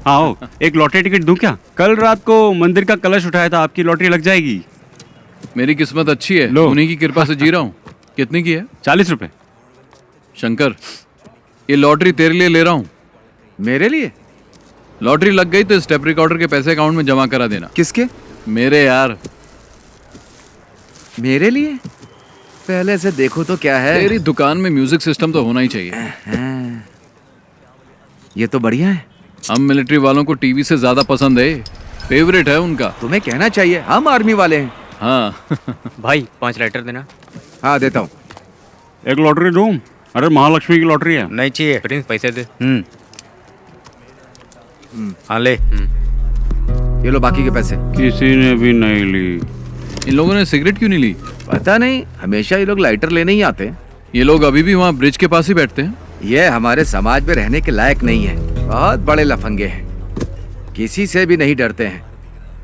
आओ, एक lottery ticket दूं क्या? कल रात को मंदिर का कलश उठाया था, आपकी लॉटरी लग जाएगी। मेरी किस्मत अच्छी है, लो। उन्हीं की कृपा से जी रहा हूँ। कितनी की है? 40 रुपए। शंकर, ये लॉटरी तेरे लिए ले रहा हूँ। मेरे लिए? लॉटरी लग गई तो स्टेप रिकॉर्डर के पैसे अकाउंट में जमा करा देना। किसके? मेरे यार। मेरे लिए? पहले से देखो तो क्या है। तेरी दुकान में म्यूजिक सिस्टम तो होना ही चाहिए। ये तो बढ़िया है। हम मिलिट्री वालों को टीवी से ज्यादा पसंद है, फेवरेट है उनका। तुम्हें कहना चाहिए, हम आर्मी वाले हैं। हाँ। भाई 5 लाइटर देना। हाँ देता हूँ। एक लॉटरी दूं? अरे महालक्ष्मी की लॉटरी है। नहीं चाहिए। प्रिंस पैसे दे। हाँ ले। ये लो बाकी के पैसे। किसी ने भी नहीं ली। इन लोगों ने सिगरेट क्यों नहीं ली? पता नहीं, हमेशा ये लोग लाइटर लेने ही आते हैं। ये लोग अभी भी वहाँ ब्रिज के पास ही बैठते हैं। ये हमारे समाज में रहने के लायक नहीं है। बहुत बड़े लफंगे हैं, किसी से भी नहीं डरते हैं।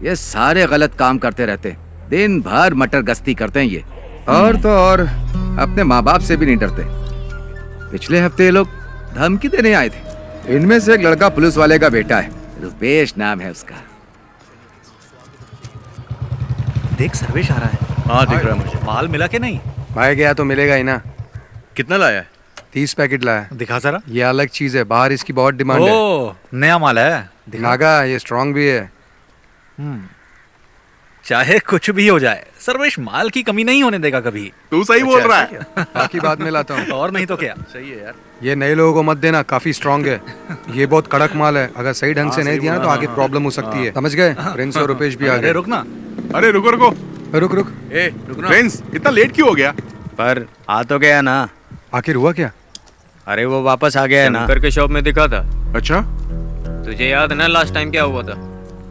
ये सारे गलत काम करते रहते हैं, दिन भर मटर गश्ती करते हैं ये। और तो और अपने माँ बाप से भी नहीं डरते। पिछले हफ्ते ये लोग धमकी देने आए थे। इनमें से एक लड़का पुलिस वाले का बेटा है, रुपेश नाम है उसका। देख सर्वेश आ रहा है। हाँ दिख रहा है मुझे। माल मिला के नहीं? भाई गया तो मिलेगा ही ना। कितना लाया है? 30 पैकेट लाया। दिखा जरा। ये अलग चीज है, बाहर इसकी बहुत डिमांड है। ओ नया माल है। दिखा। नागा ये स्ट्रांग भी है। चाहे कुछ भी हो जाए, सर्वेश माल की कमी नहीं होने देगा कभी। तू सही बोल रहा है। बाकी बाद में लाता हूँ। और नहीं तो क्या। सही है यार। ये नए लोगों को मत देना, काफी स्ट्रांग है। ये बहुत कड़क माल है, अगर सही ढंग से नहीं दिया ना तो आगे प्रॉब्लम हो सकती है। समझ गए? प्रिंस और रुपेश भी आ अरे गए। रुक ना। अरे रुको रुको। रुक रुक। ए प्रिंस, इतना लेट क्यों हो गया? पर आ तो गया ना। आखिर हुआ क्या? अरे वो वापस आ गया है ना। शंकर के शॉप में दिखा था। अच्छा, तुझे याद है ना लास्ट टाइम क्या हुआ था?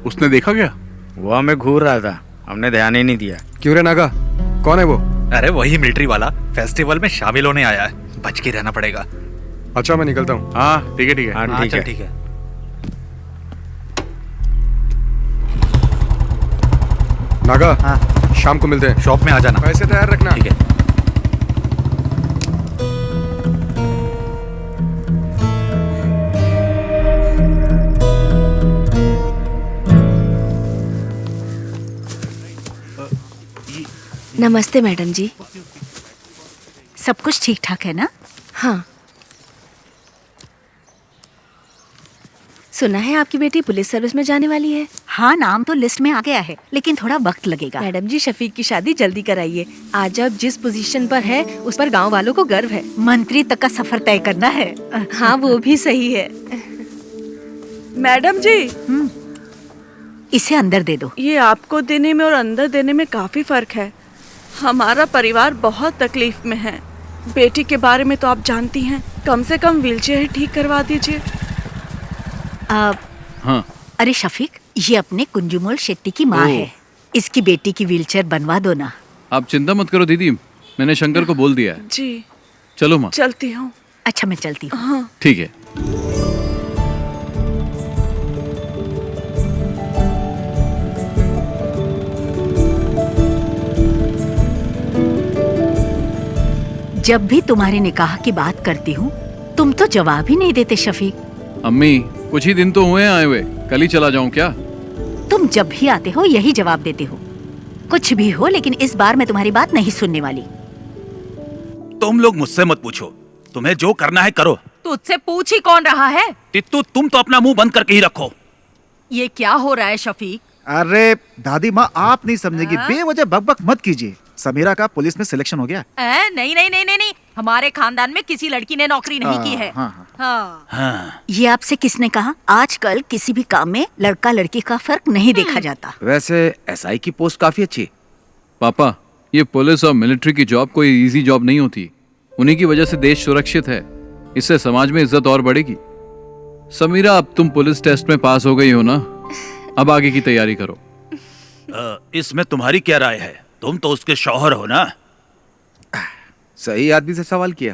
उसने देखा क्या? वो हमें घूर रहा था, हमने ध्यान ही नहीं दिया। क्यों रे नागा, कौन है वो? अरे वही मिलिट्री वाला, फेस्टिवल में शामिल होने आया है। बच के रहना पड़ेगा। अच्छा मैं निकलता हूँ। हाँ ठीक है ठीक है। हाँ ठीक चल है। ठीक है। नागा शाम को मिलते हैं। शॉप में आ जाना। पैसे तैयार रखना। ठीक है। नमस्ते मैडम जी। सब कुछ ठीक ठाक है ना? हाँ, सुना है आपकी बेटी पुलिस सर्विस में जाने वाली है। हाँ, नाम तो लिस्ट में आ गया है, लेकिन थोड़ा वक्त लगेगा। मैडम जी, शफीक की शादी जल्दी कराइए। आज अब जिस पोजीशन पर है उस पर गांव वालों को गर्व है। मंत्री तक का सफर तय करना है। हाँ वो भी सही है। मैडम जी, इसे अंदर दे दो। ये आपको देने में और अंदर देने में काफी फर्क है। हमारा परिवार बहुत तकलीफ में है। बेटी के बारे में तो आप जानती हैं, कम से कम व्हीलचेयर ही ठीक करवा दीजिए। हाँ। अरे शफीक, ये अपने कुंजुमोल शेट्टी की माँ है। इसकी बेटी की व्हीलचेयर बनवा दो ना। आप चिंता मत करो दीदी, मैंने शंकर को बोल दिया है। जी चलो माँ। चलती हूँ। अच्छा मैं चलती हूँ। हाँ। ठीक है। जब भी तुम्हारे निकाह की बात करती हूँ, तुम तो जवाब ही नहीं देते शफीक। अम्मी, कुछ ही दिन तो हुए हैं आए हुए, कल ही चला जाऊं क्या? तुम जब भी आते हो यही जवाब देते हो। कुछ भी हो, लेकिन इस बार मैं तुम्हारी बात नहीं सुनने वाली। तुम लोग मुझसे मत पूछो, तुम्हें जो करना है करो। तुझसे पूछ ही कौन रहा है? टिट्टू, तुम तो अपना मुंह बंद करके ही रखो। ये क्या हो रहा है शफीक? अरे दादी माँ, आप नहीं समझेगी, बेवजह बकबक मत कीजिए। समीरा का पुलिस में सिलेक्शन हो गया। नहीं नहीं नहीं नहीं नहीं, हमारे खानदान में किसी लड़की ने नौकरी नहीं की है। हाँ। ये आपसे किसने कहा? आजकल किसी भी काम में लड़का लड़की का फर्क नहीं देखा जाता। वैसे एसआई की पोस्ट काफी अच्छी है। पापा, ये पुलिस और मिलिट्री की जॉब कोई इजी जॉब नहीं होती। उन्हीं की वजह से देश सुरक्षित है, इससे समाज में इज्जत और बढ़ेगी। समीरा, अब तुम पुलिस टेस्ट में पास हो गई हो ना, अब आगे की तैयारी करो। इसमें तुम्हारी क्या राय है? तुम तो उसके शौहर हो ना। सही आदमी से सवाल किया।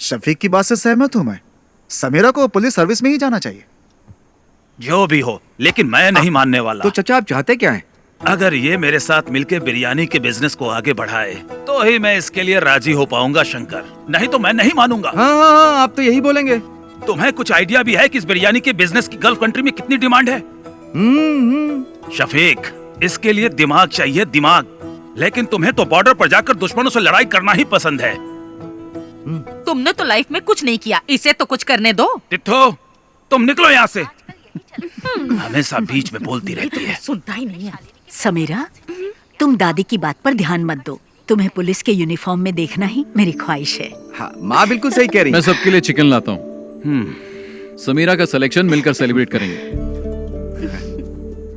शफीक की बात से सहमत हूँ मैं। समीरा को पुलिस सर्विस में ही जाना चाहिए। जो भी हो, लेकिन मैं नहीं मानने वाला। तो चचा आप चाहते क्या हैं? अगर ये मेरे साथ मिलकर बिरयानी के बिजनेस को आगे बढ़ाए तो ही मैं इसके लिए राजी हो पाऊंगा शंकर, नहीं तो मैं नहीं मानूंगा। हाँ, आप तो यही बोलेंगे। तुम्हें कुछ आइडिया भी है कि इस बिरयानी के बिजनेस की गल्फ कंट्री में कितनी डिमांड है? शफीक, इसके लिए दिमाग चाहिए, दिमाग। लेकिन तुम्हें तो बॉर्डर पर जाकर दुश्मनों से लड़ाई करना ही पसंद है। तुमने तो लाइफ में कुछ नहीं किया, इसे तो कुछ करने दो। टिट्ठो, तुम निकलो यहाँ से। हमेशा बीच में बोलती रहती है। सुनता ही नहीं है। समीरा, तुम दादी की बात पर ध्यान मत दो। तुम्हें पुलिस के यूनिफॉर्म में देखना ही मेरी ख्वाहिश है। हाँ, माँ बिल्कुल सही कह रही मैं है। सबके लिए चिकन लाता हूँ। समीरा का सिलेक्शन मिलकर सेलिब्रेट करेंगे।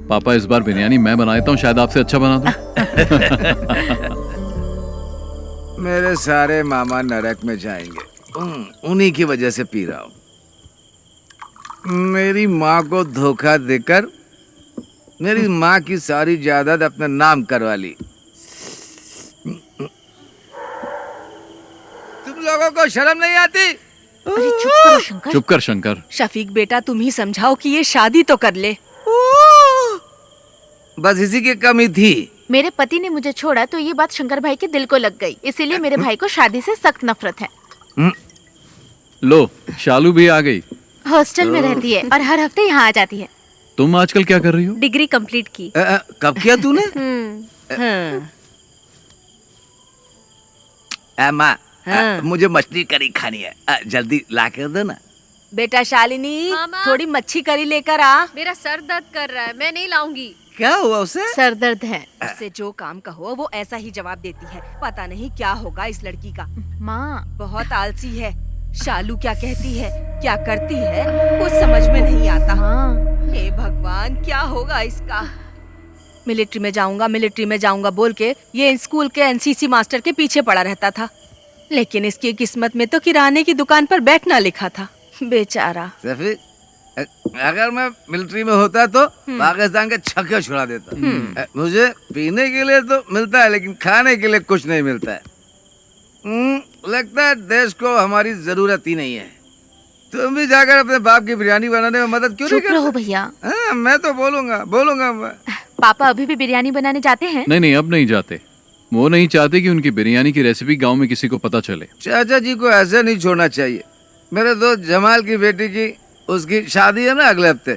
पापा, इस बार बिरयानी मैं बना देता हूँ, शायद आपसे अच्छा बना दूं। मेरे सारे मामा नरक में जाएंगे, उन्हीं की वजह से पी रहा हूँ। मेरी माँ को धोखा देकर मेरी माँ की सारी जायदाद अपने नाम करवा ली। तुम लोगों को शर्म नहीं आती? अरे चुप करो शंकर। चुप कर शंकर। शफीक बेटा, तुम ही समझाओ कि ये शादी तो कर ले। बस इसी की कमी थी। मेरे पति ने मुझे छोड़ा तो ये बात शंकर भाई के दिल को लग गई, इसीलिए मेरे भाई को शादी से सख्त नफरत है। लो, शालू भी आ गई। हॉस्टल में रहती है और हर हफ्ते यहाँ आ जाती है। तुम आजकल क्या कर रही हो? डिग्री कंप्लीट की। कब किया तूने? माँ, मुझे मछली करी खानी है, जल्दी ला कर दो ना। बेटा शालिनी, थोड़ी मच्छी करी लेकर आ। मेरा सर दर्द कर रहा है, मैं नहीं लाऊंगी। क्या हुआ उसे? सर दर्द है। उससे जो काम कहो वो ऐसा ही जवाब देती है। पता नहीं क्या होगा इस लड़की का। माँ, बहुत आलसी है। शालू क्या कहती है, क्या करती है, कुछ समझ में नहीं आता। हे भगवान, क्या होगा इसका। मिलिट्री में जाऊंगा बोल के ये स्कूल के एनसीसी मास्टर के पीछे पड़ा रहता था, लेकिन इसकी किस्मत में तो किराने की दुकान पर बैठना लिखा था। बेचारा। अगर मैं मिलिट्री में होता तो पाकिस्तान के छक्के छुड़ा देता। मुझे पीने के लिए तो मिलता है, लेकिन खाने के लिए कुछ नहीं मिलता है। लगता है देश को हमारी जरूरत ही नहीं है। तुम भी जाकर अपने बाप की बिरयानी बनाने में मदद क्यों नहीं करते? चुप रहो भैया। मैं तो बोलूंगा मैं। पापा अभी भी बिरयानी बनाने जाते हैं? नहीं, अब नहीं जाते। वो नहीं चाहते कि उनकी बिरयानी की रेसिपी गांव में किसी को पता चले। चाचा जी को ऐसे नहीं छोड़ना चाहिए। मेरे दोस्त जमाल की बेटी की उसकी शादी है ना अगले हफ्ते।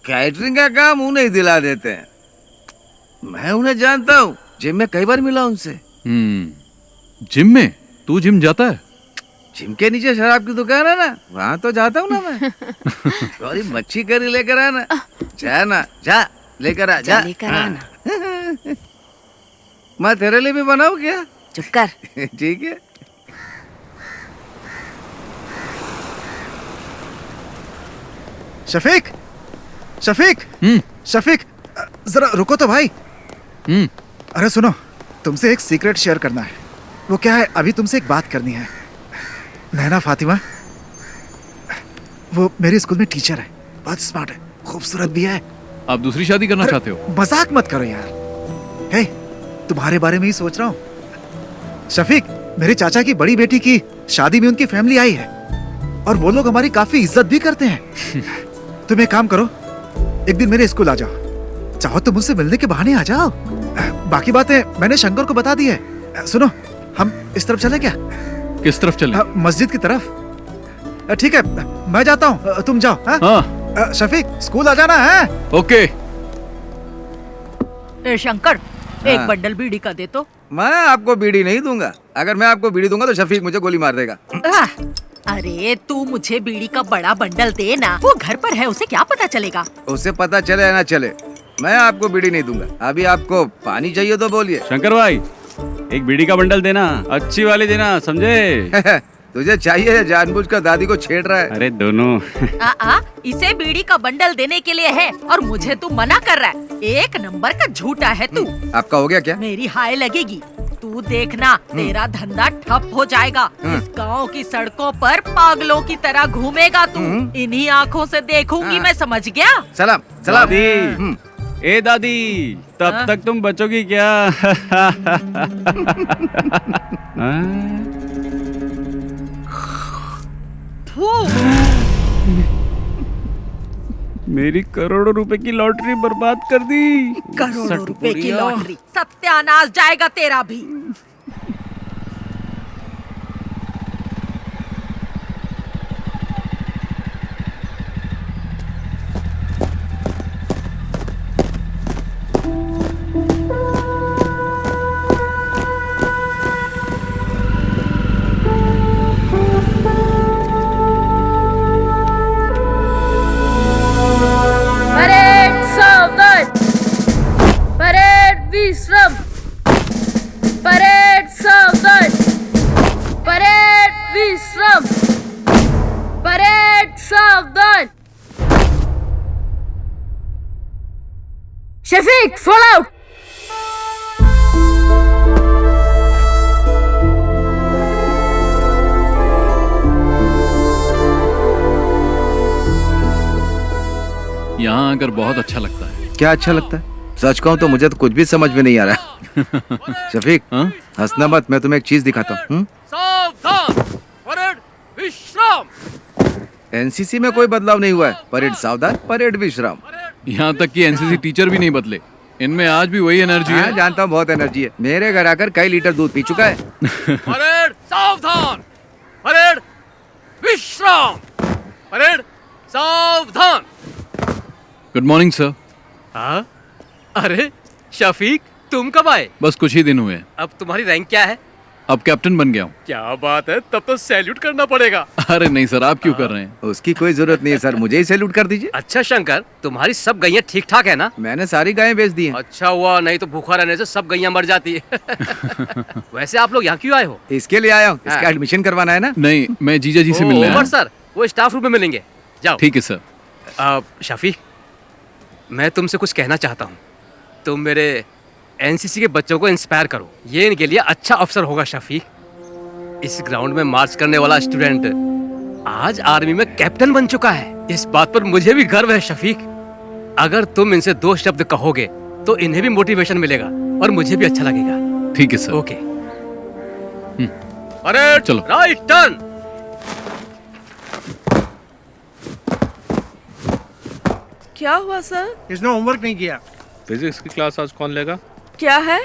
कैटरिंग का काम उन्हें ही दिला देते हैं। मैं उन्हें जानता हूँ, जिम में कई बार मिला उनसे। जिम में? तू जिम जाता है? जिम के नीचे शराब की दुकान है ना, वहाँ तो जाता हूँ ना मैं। थोड़ी मच्छी करी लेकर आना। जा लेकर आ जा। मैं तेरे लिए भी बनाऊँ क्या? चुप कर। ठीक है। शफीक, शफीक, जरा रुको तो भाई। अरे सुनो, तुमसे एक सीक्रेट शेयर करना है। वो क्या है, अभी तुमसे एक बात करनी है। नैना फातिमा, वो मेरे स्कूल में टीचर है, बहुत स्मार्ट है, खूबसूरत भी है। आप दूसरी शादी करना चाहते हो? मजाक मत करो यार। हे, तुम्हारे बारे में ही सोच रहा हूँ। शफीक, मेरे चाचा की बड़ी बेटी की शादी में उनकी फैमिली आई है और वो लोग हमारी काफी इज्जत भी करते हैं। तुम एक काम करो, एक दिन मेरे स्कूल आ जाओ। चाहो तो मुझसे मिलने के बहाने आ जाओ। बाकी बातें मैंने शंकर को बता दी है। सुनो, हम इस तरफ चले क्या? किस तरफ चले? मस्जिद की तरफ। ठीक है, मैं जाता हूँ, तुम जाओ। हाँ? शफीक, स्कूल आ जाना है। ओके। शंकर, एक बंडल बीड़ी का दे तो। मैं आपको बीड़ी नहीं दूंगा। अगर मैं आपको बीड़ी दूंगा तो शफीक मुझे गोली मार देगा। अरे तू मुझे बीड़ी का बड़ा बंडल दे ना, वो घर पर है, उसे क्या पता चलेगा? उसे पता चले या ना चले, मैं आपको बीड़ी नहीं दूंगा। अभी आपको पानी चाहिए तो बोलिए। शंकर भाई, एक बीड़ी का बंडल देना, अच्छी वाली देना, समझे? तुझे चाहिए या जानबूझकर दादी को छेड़ रहा है? अरे दोनों। इसे बीड़ी का बंडल देने के लिए है और मुझे तू मना कर रहा है। एक नंबर का झूठा है तू। आपका हो गया क्या? मेरी हाय लगेगी। तू देखना, तेरा धंधा ठप हो जाएगा। इस गांव की सड़कों पर पागलों की तरह घूमेगा तू। इन्हीं आँखों से देखूंगी मैं, समझ गया? सलाम। दादी, ए दादी, तब तक तुम बचोगी क्या? मेरी करोड़ों रुपए की लॉटरी बर्बाद कर दी। करोड़ों रुपए की लॉटरी, सत्यानाश जाएगा तेरा भी। Shafiq fall out. यहाँ आकर बहुत अच्छा लगता है। क्या अच्छा लगता है? सच कहूँ तो मुझे तो कुछ भी समझ में नहीं आ रहा। शफीक, हंसना मत, मैं तुम्हें एक चीज दिखाता हूँ। सावधान, परेड विश्राम। एनसीसी में कोई बदलाव नहीं हुआ है। परेड सावधान, परेड विश्राम। यहाँ तक कि एनसीसी टीचर भी नहीं बदले, इनमें आज भी वही एनर्जी है। जानता हूँ, बहुत एनर्जी है। मेरे घर आकर कई लीटर दूध पी चुका है। परेड सावधान, परेड विश्राम, परेड सावधान। Good morning sir. हाँ? अरे शफीक, तुम कब आए? बस कुछ ही दिन हुए हैं। अब तुम्हारी रैंक क्या है? अब कैप्टन बन गया हूँ। क्या बात है, तब तो सैल्यूट करना पड़ेगा। अरे नहीं सर, आप क्यों कर रहे हैं? उसकी कोई जरूरत नहीं है सर, मुझे ही सैल्यूट कर दीजिए। अच्छा शंकर, तुम्हारी सब गैया ठीक ठाक है ना? मैंने सारी गायें बेच दी हैं। अच्छा हुआ, नहीं तो भूखा रहने से सब गैया मर जाती है। वैसे आप लोग यहाँ क्यों आए हो? इसके लिए आया हूँ, इसका एडमिशन करवाना है ना। नहीं, मैं जीजा जी से मिलने आया उमर हूँ। सर, वो स्टाफ रूम में मिलेंगे, जाओ। ठीक है सर। शफीक, मैं तुमसे कुछ कहना चाहता हूँ। तुम मेरे एनसीसी के बच्चों को इंस्पायर करो, ये इनके लिए अच्छा अवसर होगा। शफीक, इस ग्राउंड में मार्च करने वाला स्टूडेंट आज आर्मी में कैप्टन बन चुका है। इस बात पर मुझे भी गर्व है। शफीक, अगर तुम इनसे 2 शब्द कहोगे तो इन्हें भी मोटिवेशन मिलेगा और मुझे भी अच्छा लगेगा। ठीक है सर। ओके। अरे चलो। Right turn. क्या हुआ सर? इसने होमवर्क नहीं किया। फिजिक्स की क्लास आज कौन लेगा? क्या है?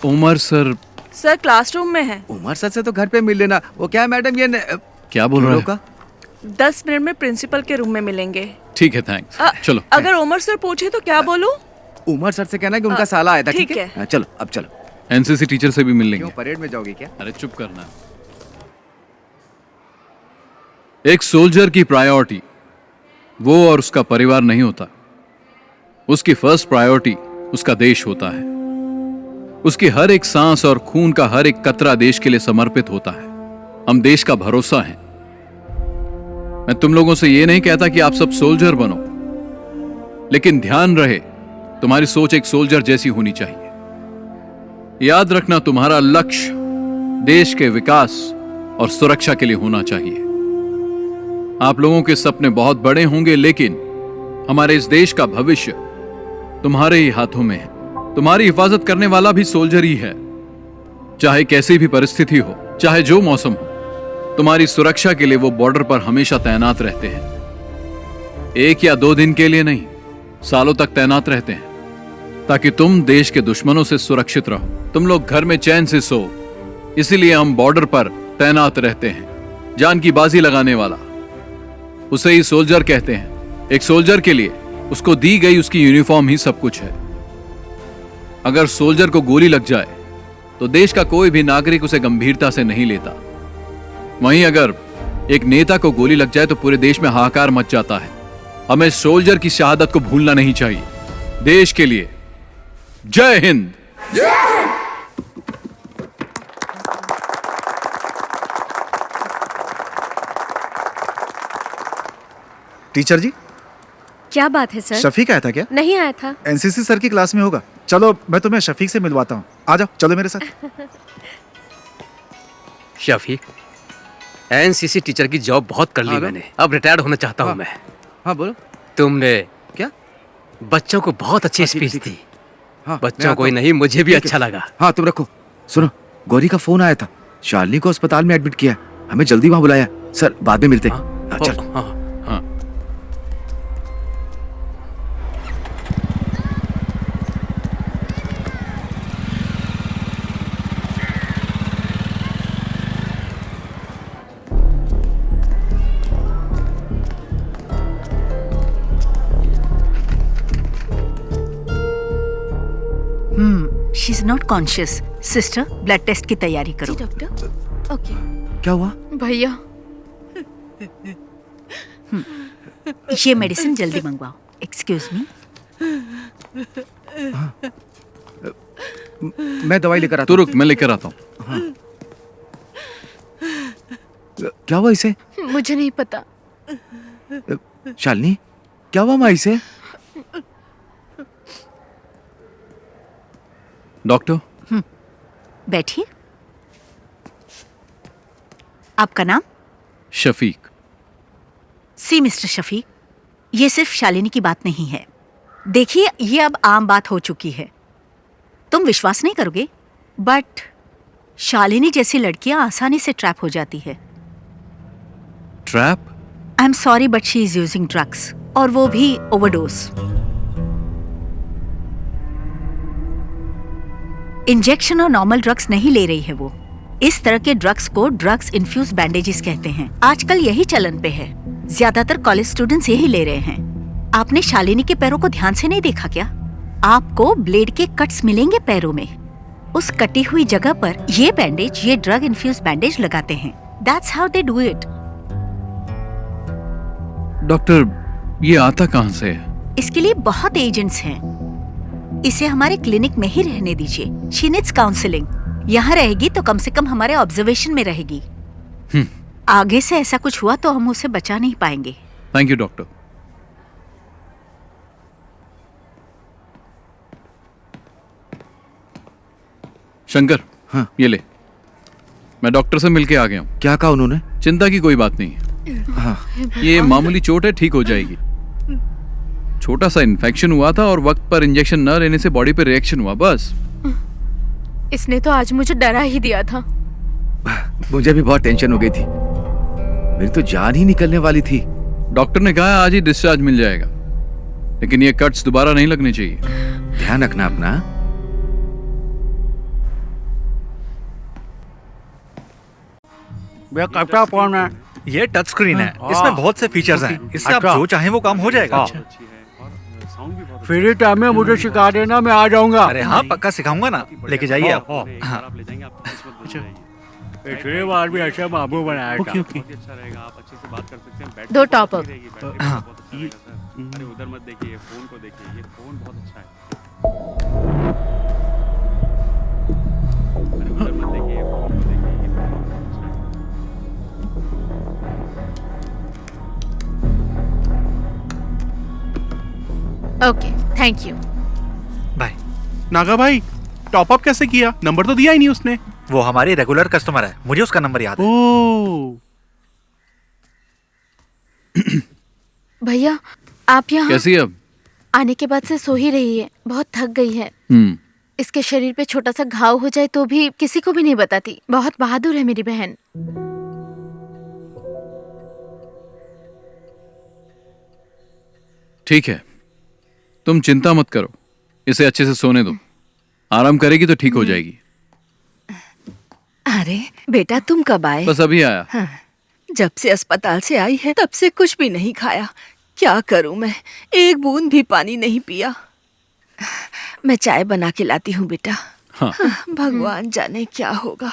उमर सर। सर क्लासरूम में है। उमर सर से तो घर पे मिल लेना। वो क्या मैडम, ये क्या बोल रहे हैं? 10 मिनट में प्रिंसिपल के रूम में मिलेंगे। ठीक है, थैंक्स। चलो। अगर उमर सर पूछे तो क्या बोलूं? उमर सर से कहना कि उनका साला आया था। ठीक है? हाँ, चलो अब चलो। एनसीसी टीचर से भी मिल लेंगे। क्यों, परेड में जाओगे क्या? अरे चुप करना। एक सोल्जर की प्रायोरिटी वो और उसका परिवार नहीं होता। उसकी फर्स्ट प्रायोरिटी उसका देश होता है। उसकी हर एक सांस और खून का हर एक कतरा देश के लिए समर्पित होता है। हम देश का भरोसा हैं। मैं तुम लोगों से यह नहीं कहता कि आप सब सोल्जर बनो, लेकिन ध्यान रहे तुम्हारी सोच एक सोल्जर जैसी होनी चाहिए। याद रखना, तुम्हारा लक्ष्य देश के विकास और सुरक्षा के लिए होना चाहिए। आप लोगों के सपने बहुत बड़े होंगे, लेकिन हमारे इस देश का भविष्य तुम्हारे ही हाथों में है। तुम्हारी हिफाजत करने वाला भी सोल्जर ही है। चाहे कैसी भी परिस्थिति हो, चाहे जो मौसम हो, तुम्हारी सुरक्षा के लिए वो बॉर्डर पर हमेशा तैनात रहते हैं। 1 या 2 दिन के लिए नहीं, सालों तक तैनात रहते हैं, ताकि तुम देश के दुश्मनों से सुरक्षित रहो, तुम लोग घर में चैन से सो। इसीलिए हम बॉर्डर पर तैनात रहते हैं। जान की बाजी लगाने वाला, उसे ही सोल्जर कहते हैं। एक सोल्जर के लिए उसको दी गई उसकी यूनिफॉर्म ही सब कुछ है। अगर सोल्जर को गोली लग जाए तो देश का कोई भी नागरिक उसे गंभीरता से नहीं लेता। वहीं अगर एक नेता को गोली लग जाए तो पूरे देश में हाहाकार मच जाता है। हमें सोल्जर की शहादत को भूलना नहीं चाहिए। देश के लिए जय हिंद। टीचर जी, क्या बात है सर? शफीक आया था क्या? नहीं आया था। एनसीसी सर की क्लास में होगा। चलो मैं तुम्हें शफीक से मिलवाता हूँ। आ जाओ, चलो मेरे साथ। शफीक, एनसीसी टीचर की जॉब बहुत कर ली मैंने, अब रिटायर्ड होना चाहता हूँ मैं। हाँ बोलो। तुमने क्या बच्चों को बहुत अच्छी स्पीच दी। हाँ, बच्चों को ही नहीं, मुझे भी अच्छा लगा। हाँ तुम रखो। सुनो, गौरी का फोन आया था। शालिनी को अस्पताल में एडमिट किया, हमें जल्दी वहां बुलाया। सर बाद में मिलते हैं। चल। She is not conscious. Sister, blood test की तैयारी करो। जी डॉक्टर। ओके। क्या हुआ? भैया, ये मेडिसिन जल्दी मंगवाओ। Excuse me. मैं दवाई लेकर आता हूँ। तू रुक, मैं लेकर आता हूँ। हाँ। क्या हुआ इसे? मुझे नहीं पता। शालिनी, क्या हुआ माँ इसे? डॉक्टर। बैठिए। आपका नाम? शफीक। सी मिस्टर शफीक, ये सिर्फ शालिनी की बात नहीं है। देखिए, ये अब आम बात हो चुकी है। तुम विश्वास नहीं करोगे, बट शालिनी जैसी लड़कियां आसानी से ट्रैप हो जाती है। Trap? I am sorry but she is using drugs, और वो भी ओवरडोज। इंजेक्शन और नॉर्मल ड्रग्स नहीं ले रही है वो। इस तरह के ड्रग्स को ड्रग्स इन्फ्यूज बैंडेजेस कहते हैं। आजकल यही चलन पे है। ज्यादातर कॉलेज स्टूडेंट्स यही ले रहे हैं। आपने शालिनी के पैरों को ध्यान से नहीं देखा क्या? आपको ब्लेड के कट्स मिलेंगे पैरों में। उस कटी हुई जगह पर ये बैंडेज, ये ड्रग इन्फ्यूज बैंडेज लगाते हैं। That's how they do it. Doctor, ये आता कहाँ से है? इसके लिए बहुत एजेंट्स हैं। इसे हमारे क्लिनिक में ही रहने दीजिए। She needs counselling. यहाँ रहेगी तो कम से कम हमारे ऑब्जर्वेशन में रहेगी। आगे से ऐसा कुछ हुआ तो हम उसे बचा नहीं पाएंगे। Thank you doctor. शंकर, हाँ। ये ले। मैं डॉक्टर से मिलके आ गया हूँ। क्या कहा उन्होंने? चिंता की कोई बात नहीं है। हाँ। ये मामूली चोट है, ठीक हो जाएगी। छोटा सा इन्फेक्शन हुआ था और वक्त पर इंजेक्शन न लेने से बॉडी पे रिएक्शन हुआ, बस। इसने तो आज मुझे डरा ही दिया था। मुझे भी बहुत टेंशन हो गई थी। मेरी तो जान ही निकलने वाली थी। डॉक्टर ने कहा आज ही डिस्चार्ज मिल जाएगा, लेकिन ये कट्स दोबारा नहीं लगने चाहिए। ध्यान रखना अपना। भैया कैमरा कौन है? ये टच स्क्रीन है, इसमें बहुत से फीचर्स हैं। इससे आप जो चाहें वो काम हो जाएगा। फ्री टाइम में मुझे सिखा देना, मैं आ जाऊंगा। अरे हाँ, पक्का सिखाऊंगा ना। लेके जाइए आप। हाँ। पिछले बार भी ऐसा बाबू बनाया था। अच्छा रहेगा, आप अच्छे से बात कर सकते हैं। 2 टॉप अप। हाँ। अरे उधर मत देखिए, फोन को देखिए। ये फोन बहुत अच्छा है। अरे उधर मत देखिए, फोन को देखिए। ये फोन बहुत अच्छा है। Okay, thank you. Bye. Naga भाई, टॉप अप कैसे किया? नंबर तो दिया ही नहीं उसने। वो हमारी रेगुलर कस्टमर है, मुझे उसका नंबर याद है। ओह। भैया, आप यहाँ कैसी है अब? आने के बाद से सो ही रही है। बहुत थक गई है। इसके शरीर पे छोटा सा घाव हो जाए तो भी किसी को भी नहीं बताती। बहुत बहादुर है मेरी बहन। ठीक है, तुम चिंता मत करो, इसे अच्छे से सोने दो। आराम करेगी तो ठीक हो जाएगी। अरे बेटा, तुम कब आए? बस अभी आया। हाँ, जब से अस्पताल से आई है तब से कुछ भी नहीं खाया। क्या करूं मैं, एक बूंद भी पानी नहीं पिया। मैं चाय बना के लाती हूँ बेटा। हाँ। भगवान जाने क्या होगा।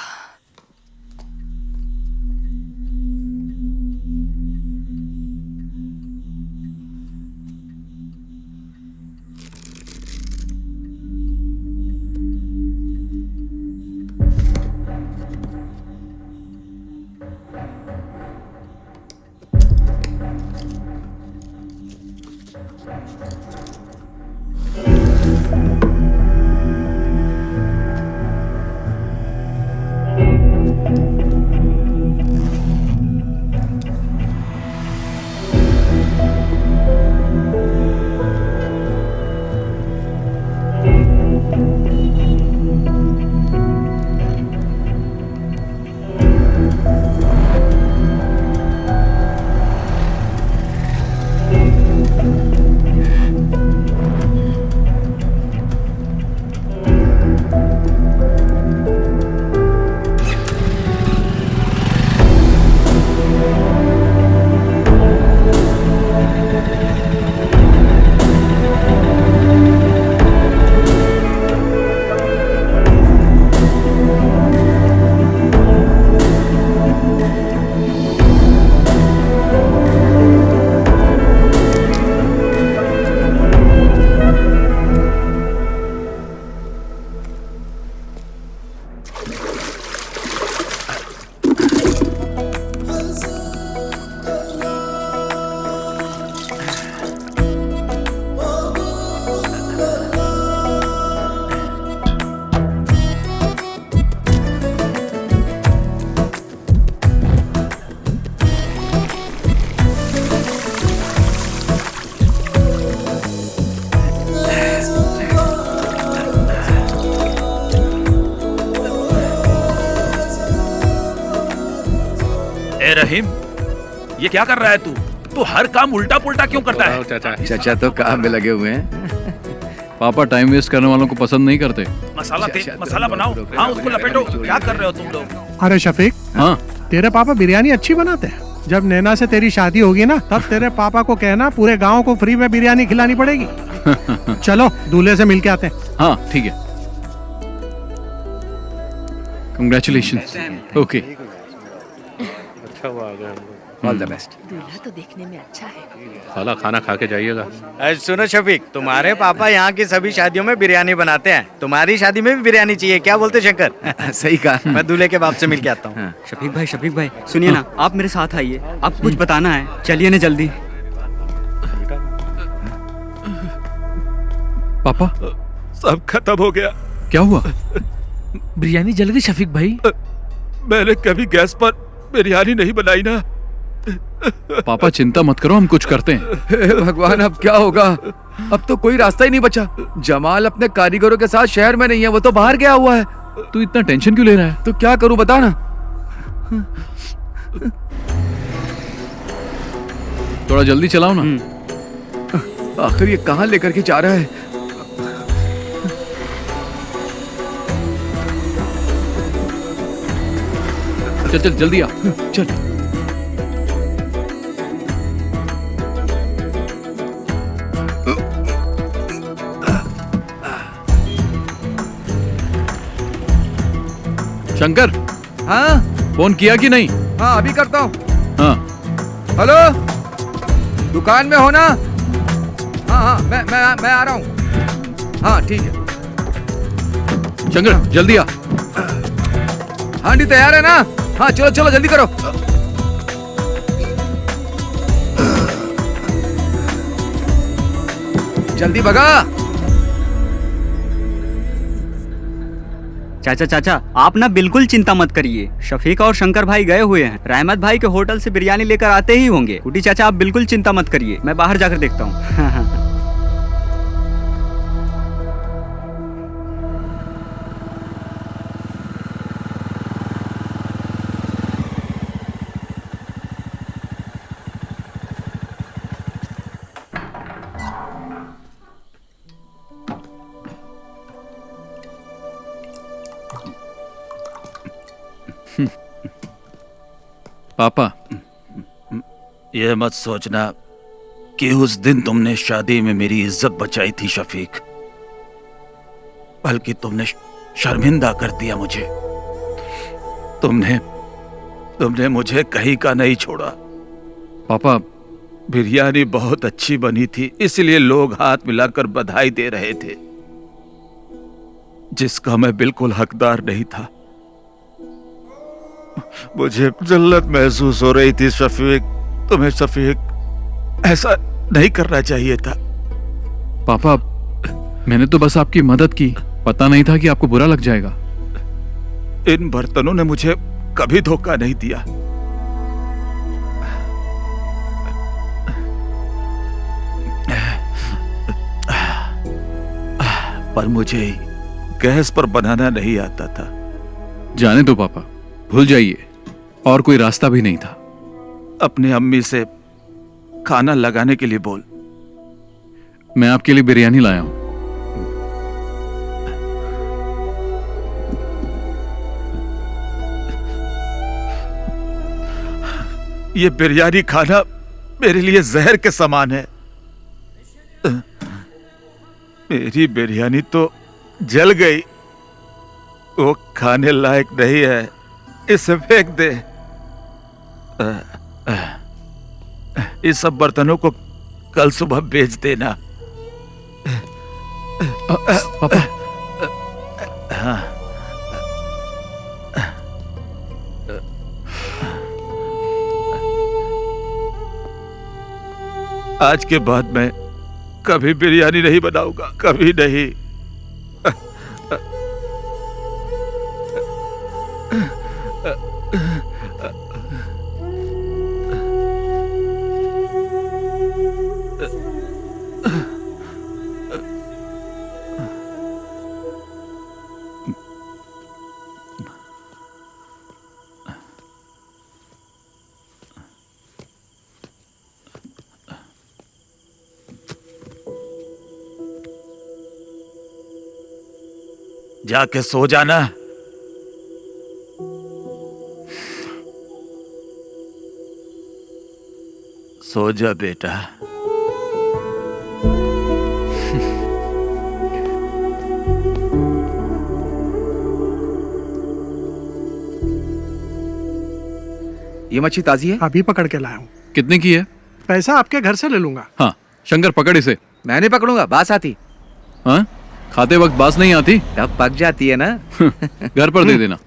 रहीम, ये क्या कर रहा है तू? तू हर काम उल्टा पुल्टा क्यों करता है? चाचा तो काम में लगे हुए हैं। पापा टाइम वेस्ट करने वालों को पसंद नहीं करते। मसाला बनाओ, हाँ उसको लपेटो। क्या कर रहे हो तुम लोग? अरे शफीक, हाँ तेरे पापा बिरयानी अच्छी बनाते हैं। जब नैना से तेरी शादी होगी ना, तब तेरे पापा को कहना पूरे गांव को फ्री में बिरयानी खिलानी पड़ेगी। चलो दूल्हे से मिलके आते हैं। हाँ ठीक है। कंग्रेचुलेशन। ओके, अच्छा हुआ आ गया। All the best. दूल्हा तो देखने में अच्छा है। खाला खाना खा के जाइएगा। सुनो शफीक, तुम्हारे पापा यहाँ की सभी शादियों में बिरयानी बनाते हैं, तुम्हारी शादी में भी बिरयानी चाहिए, क्या बोलते शंकर? सही कहा। मैं दूल्हे के बाप से मिल के आता हूँ। शफीक भाई सुनिए ना, आप मेरे साथ आइए, आपको कुछ बताना है, चलिए ना जल्दी। पापा सब खत्म हो गया। क्या हुआ? बिरयानी जल गई शफीक भाई। मैंने कभी गैस पर बिरयानी नहीं बनाई ना। पापा चिंता मत करो, हम कुछ करते हैं। हे भगवान, अब क्या होगा? अब तो कोई रास्ता ही नहीं बचा। जमाल अपने कारीगरों के साथ शहर में नहीं है, वो तो बाहर गया हुआ है। तू इतना टेंशन क्यों ले रहा है? तो क्या करूं बता ना। थोड़ा जल्दी चलाओ ना। आखिर ये कहाँ लेकर के जा रहा है? चल चल जल्दी आ, चल। शंकर, हाँ फोन किया कि नहीं? हाँ अभी करता हूँ। हाँ हेलो, दुकान में हो ना? हाँ हाँ मैं आ रहा हूँ। हाँ ठीक है। शंकर जल्दी आ। हांडी तैयार है ना? हाँ चलो चलो जल्दी करो। जल्दी भगा। चाचा आप ना बिल्कुल चिंता मत करिए, शफीक और शंकर भाई गए हुए हैं, रहमत भाई के होटल से बिरयानी लेकर आते ही होंगे। कुटी चाचा आप बिल्कुल चिंता मत करिए, मैं बाहर जाकर देखता हूँ। पापा यह मत सोचना कि उस दिन तुमने शादी में मेरी इज्जत बचाई थी शफीक, बल्कि तुमने शर्मिंदा कर दिया मुझे। तुमने मुझे कहीं का नहीं छोड़ा। पापा बिरयानी बहुत अच्छी बनी थी, इसलिए लोग हाथ मिलाकर बधाई दे रहे थे, जिसका मैं बिल्कुल हकदार नहीं था। मुझे जल्लत महसूस हो रही थी शफीक। तुम्हें शफीक ऐसा नहीं करना चाहिए था। पापा मैंने तो बस आपकी मदद की, पता नहीं था कि आपको बुरा लग जाएगा। इन बर्तनों ने मुझे कभी धोखा नहीं दिया। पर मुझे गैस पर बनाना नहीं आता था। जाने दो पापा, भूल जाइए, और कोई रास्ता भी नहीं था। अपने अम्मी से खाना लगाने के लिए बोल। मैं आपके लिए बिरयानी लाया हूं। ये बिरयानी खाना मेरे लिए जहर के समान है। मेरी बिरयानी तो जल गई, वो खाने लायक नहीं है, इसे फेंक दे। इस सब बर्तनों को कल सुबह बेच देना। पापा हाँ। आज के बाद मैं कभी बिरयानी नहीं बनाऊंगा, कभी नहीं। जाके सो जाना। सो जा बेटा। ये मच्छी ताजी है? अभी पकड़ के लाया हूँ। कितने की है? पैसा आपके घर से ले लूंगा। हाँ शंकर पकड़ इसे। मैं नहीं पकड़ूंगा, बास आती। हाँ खाते वक्त बास नहीं आती? तब पक जाती है ना। घर पर दे देना।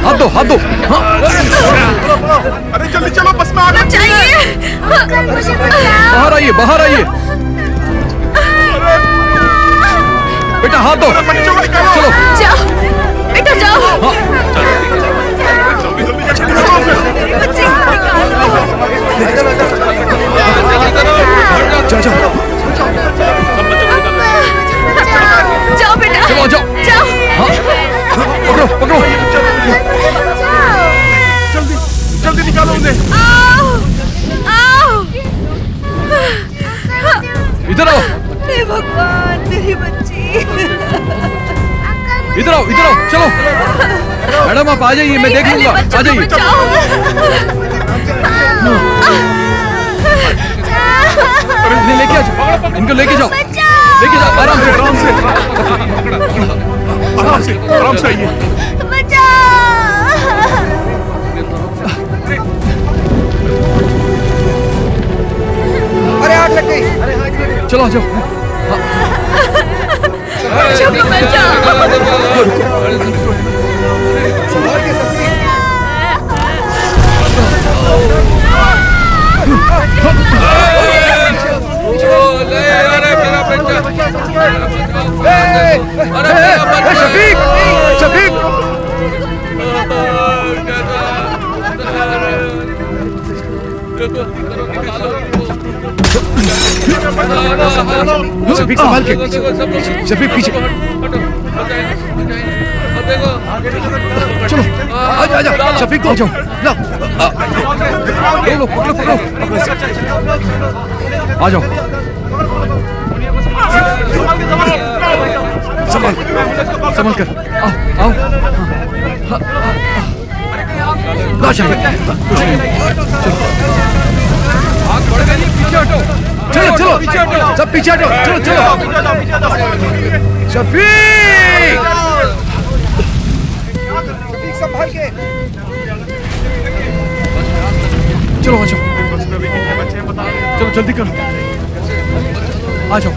हाथ दो, हाथ दो। अरे जल्दी चलो, बस में आना चाहिए। बाहर आइए, बाहर आइए। बेटा हाथ दो। चलो जाओ बेटा जाओ। जाओ बेटा। चलो जाओ। जाओ। पकड़ो पकड़ो। जल्दी जल्दी निकालो उन्हें। आओ आओ। इधर आओ। हे भगवान मेरी बच्ची। इधर आओ, इधर आओ। चलो मैडम आप आ जाइए, मैं देख लूंगा। आ जाइए। इन्हें लेके आ जाओ, इनको लेके जाओ, लेके जाओ। आराम से, आराम से, आराम से, आराम से आइए। अरे आग लग गई। चलो आ जाओ। शफीक, शफीक। शफीक संभाल के। शफीक पीछे। चलो आजा, शफीक को जाओ। लो पकड़ो पकड़ो। आ जाओ। संभाल, संभाल कर। आओ आओ। ला शफीक। चलो चलो, सब पीछे हटो। चलो चलो। शफीक संभाल के। चलो आ जाओ। चलो जल्दी करो, आ जाओ।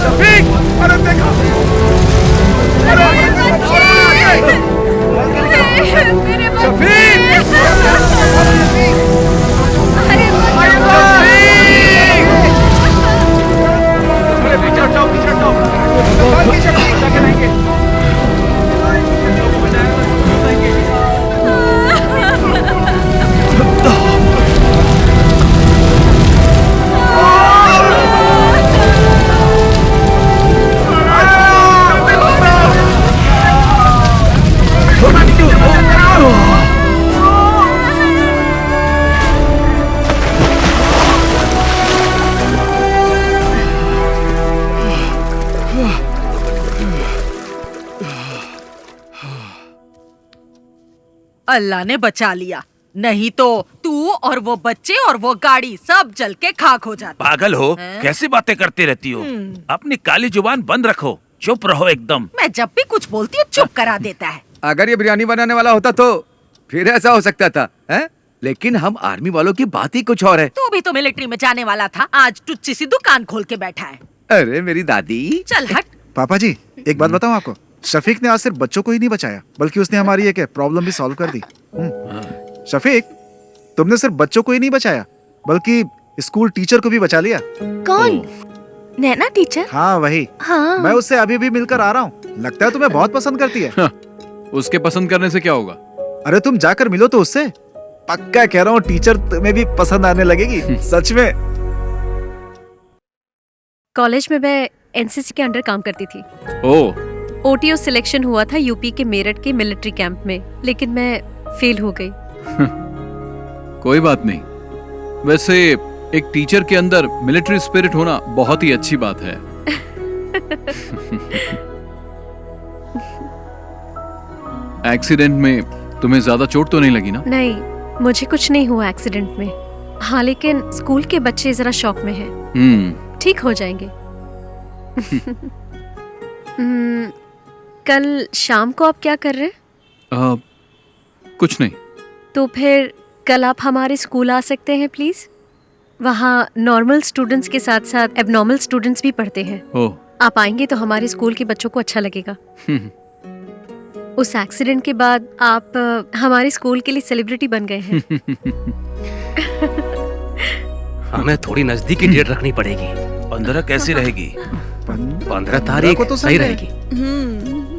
शफीक, अरे देखो। अल्लाह ने बचा लिया, नहीं तो तू और वो बच्चे और वो गाड़ी सब जल के खाक हो जाते। पागल हो, कैसी बातें करती रहती हो? अपनी काली जुबान बंद रखो, चुप रहो एकदम। मैं जब भी कुछ बोलती हूँ चुप करा देता है। अगर ये बिरयानी बनाने वाला होता तो फिर ऐसा हो सकता था, हैं? लेकिन हम आर्मी वालों की बात ही कुछ और है। तू भी तो मिलिट्री में जाने वाला था, आज टुच्ची सी दुकान खोल के बैठा है। अरे मेरी दादी। चल हट। पापा जी एक बात बताऊं आपको, शफीक ने आज सिर्फ बच्चों को ही नहीं बचाया, बल्कि उसने हमारी एक प्रॉब्लम भी सॉल्व कर दी। शफीक, तुमने सिर्फ बच्चों को ही नहीं बचाया, बल्कि स्कूल टीचर को भी बचा लिया। कौन? नैना टीचर? हाँ वही। हाँ। मैं उससे अभी भी मिलकर आ रहा हूँ। लगता है तुम्हें बहुत पसंद करती है। उसके पसंद करने से क्या होगा? अरे तुम जाकर मिलो तो उससे। पक्का कह रहा हूँ, टीचर तुम्हें भी पसंद आने लगेगी। सच में। कॉलेज में मैं एनसीसी के अंडर काम करती थी। ओटीओ सिलेक्शन हुआ था यूपी के मेरठ के मिलिट्री कैंप में, लेकिन मैं फेल हो गई। कोई बात नहीं। वैसे एक टीचर के अंदर मिलिट्री स्पिरिट होना बहुत ही अच्छी बात है। एक्सीडेंट में तुम्हें ज्यादा चोट तो नहीं लगी ना? नहीं, मुझे कुछ नहीं हुआ एक्सीडेंट में। हाँ, लेकिन स्कूल के बच्चे जरा शॉक में हैं। ठीक हो जाएंगे। कल शाम को आप क्या कर रहे हैं? कुछ नहीं। तो फिर कल आप हमारे स्कूल आ सकते हैं प्लीज? वहाँ नॉर्मल स्टूडेंट्स के साथ साथ एबनॉर्मल स्टूडेंट्स भी पढ़ते हैं। आप आएंगे तो हमारे स्कूल के बच्चों को अच्छा लगेगा। उस एक्सीडेंट के बाद आप हमारे स्कूल के लिए सेलिब्रिटी बन गए हैं। हमें थोड़ी नजदीकी डेट रखनी पड़ेगी। 15 कैसी रहेगी? 15 तारीख तो सही रहेगी।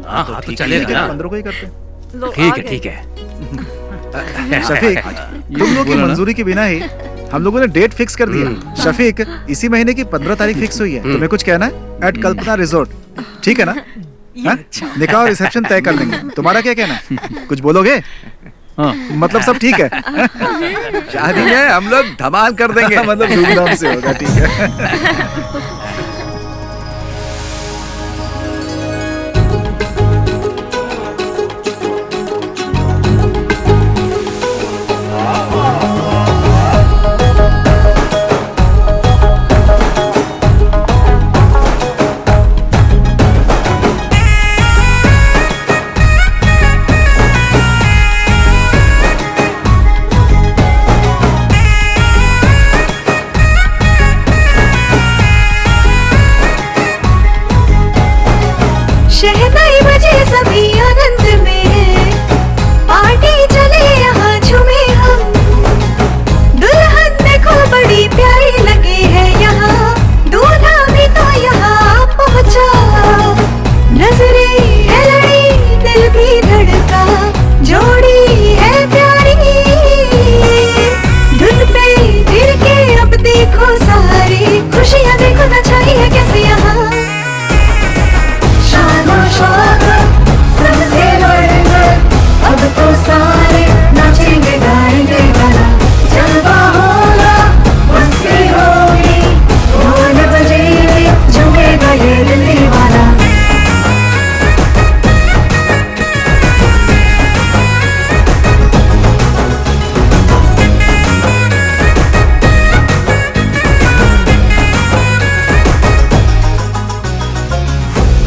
हाँ हाँ, तो चलेगा ना। 15 को ही करते हैं। ठीक है ठीक है। शफीक, तुम लोग की मंजूरी के बिना ही हम लोगों ने डेट फिक्स कर दिया। शफीक, इसी महीने की 15 तारीख फिक्स हुई है। तुम्हें कुछ कहना है? एट कल्पना रिजॉर्ट, ठीक है ना? निकाह और रिसेप्शन तय कर लेंगे। तुम्हारा क्या कहना है? कुछ बोलोगे? मतलब सब ठीक है? शादी में हम लोग धमाल कर देंगे। मतलब धूमधाम से होगा, ठीक है। शहनाई बजे सभी आनंद में, पार्टी चले यहाँ झूमे हम। दुल्हन देखो बड़ी प्यारी लगी है यहाँ, दूल्हा भी तो यहाँ पहुँचा। नजरें है लड़ी, दिल भी धड़का, जोड़ी है प्यारी। धुन पे फिर के अब देखो सारी खुशियाँ देखो ना छाई है कैसे यहाँ। सबसे बढ़कर अब तो सारे नाचेंगे गाएंगे गाना। जलवा होगा, मस्ती होगी, ढोल बजेंगे, झूमेगा ये दिल दीवाना।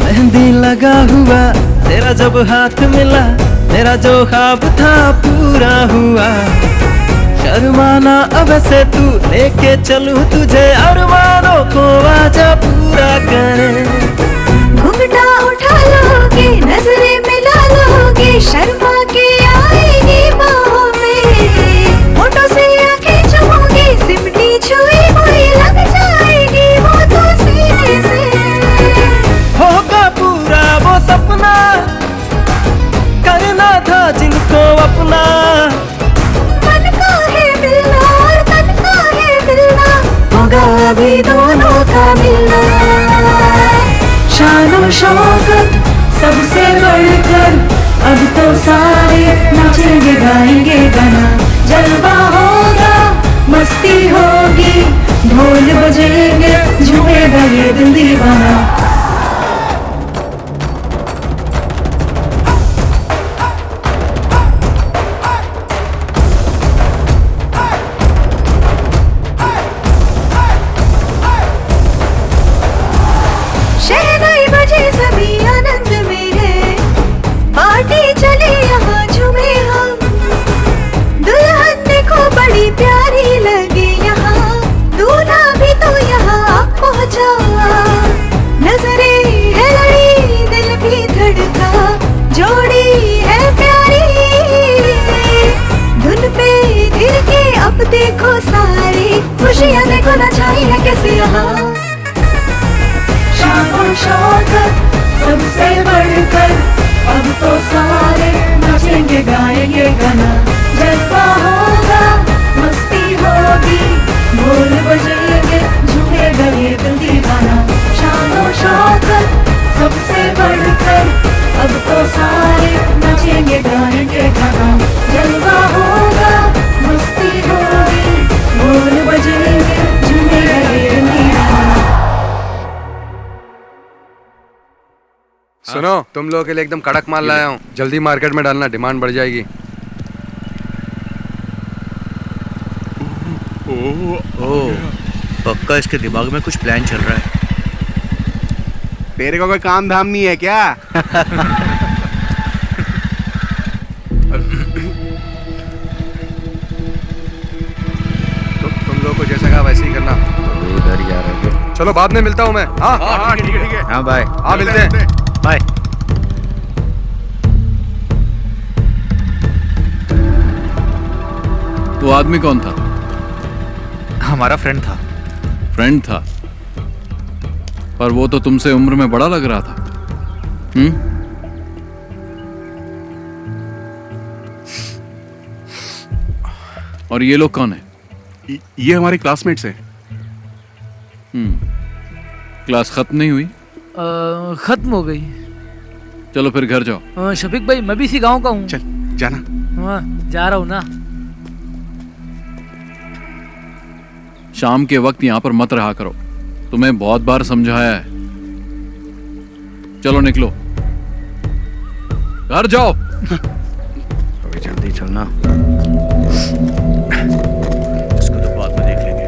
मेहंदी लगा हुआ तेरा जब हाथ मिला, मेरा जो ख्वाब था पूरा हुआ। शर्माना अब से तू, लेके चलूं तुझे अरमानों को आजा पूरा करे। घुंघटा उठा लोगे, नजरें मिला लोगे, शर्मा के आएगी बाहों में। होठों से आंखें चुमोगे, सिमटी छुई हुई लग जाएगी वो तो सीने से। होगा पूरा वो सपना, करना था जिनको अपना। मन का है मिलना और तन का है मिलना, होगा अभी दोनों का मिलना। शान शौकत सबसे बढ़कर अब तो सारे नाचेंगे गाएंगे गाना। जलवा होगा, मस्ती होगी, ढोल बजेंगे, झूमेगा ये दिल दीवाना। शहनाई बजे सभी आनंद में है, पार्टी चले यहाँ खुशियाँ देखो ना चाहिए कैसे यहाँ शान और शौकत सबसे बढ़कर अब तो सारे नाचेंगे गाएंगे गाना जलवा होगा मस्ती होगी ढोल बजेंगे झूमेगा ये दिल दीवाना शान और शौकत सबसे बढ़कर अब तो सारे नाचेंगे गाएंगे गाना जलवा होगा मस्ती होगी ढोल बजेंगे झूमेगा ये दिल दीवाना। सुनो, तुम लोगों के लिए एकदम कड़क माल लाया हूँ, जल्दी मार्केट में डालना, डिमांड बढ़ जाएगी। ओह, पक्का इसके दिमाग में कुछ प्लान चल रहा है। तेरे को कोई काम धाम नहीं है क्या? तुम लोगों को जैसा कहा वैसे ही करना। इधर ही आ रहे हो। चलो बाद में मिलता हूँ मैं। हाँ ठीक है। हाँ बाय। हाँ मिलते हैं। बाय। वो आदमी कौन था? हमारा फ्रेंड था। फ्रेंड था, पर वो तो तुमसे उम्र में बड़ा लग रहा था। और ये लोग कौन है? ये हमारे क्लासमेट्स हैं। क्लास खत्म नहीं हुई? खत्म हो गई। चलो फिर घर जाओ। शफीक भाई, मैं भी इसी गांव का हूँ। चल जाना। हाँ, जा रहा हूँ ना। शाम के वक्त यहाँ पर मत रहा करो, तुम्हें बहुत बार समझाया है। चलो निकलो, घर जाओ। अभी जल्दी चलना, इसको तो बाद में देख लेंगे।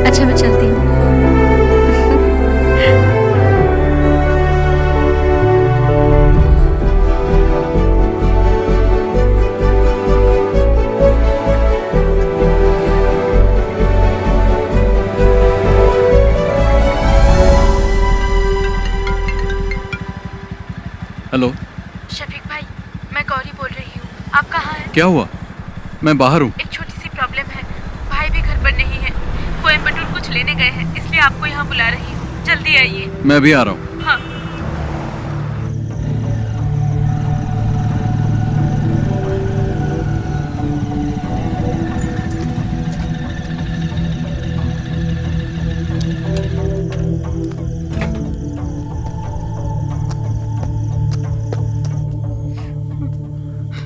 अच्छा, मैं चलती हूँ। हेलो शफीक भाई, मैं गौरी बोल रही हूँ। आप कहाँ हैं? क्या हुआ? मैं बाहर हूँ। एक छोटी सी प्रॉब्लम है, भाई भी घर पर नहीं है, कोयम्बटूर कुछ लेने गए हैं, इसलिए आपको यहाँ बुला रही हूँ, जल्दी आइए। मैं भी आ रहा हूँ। हाँ।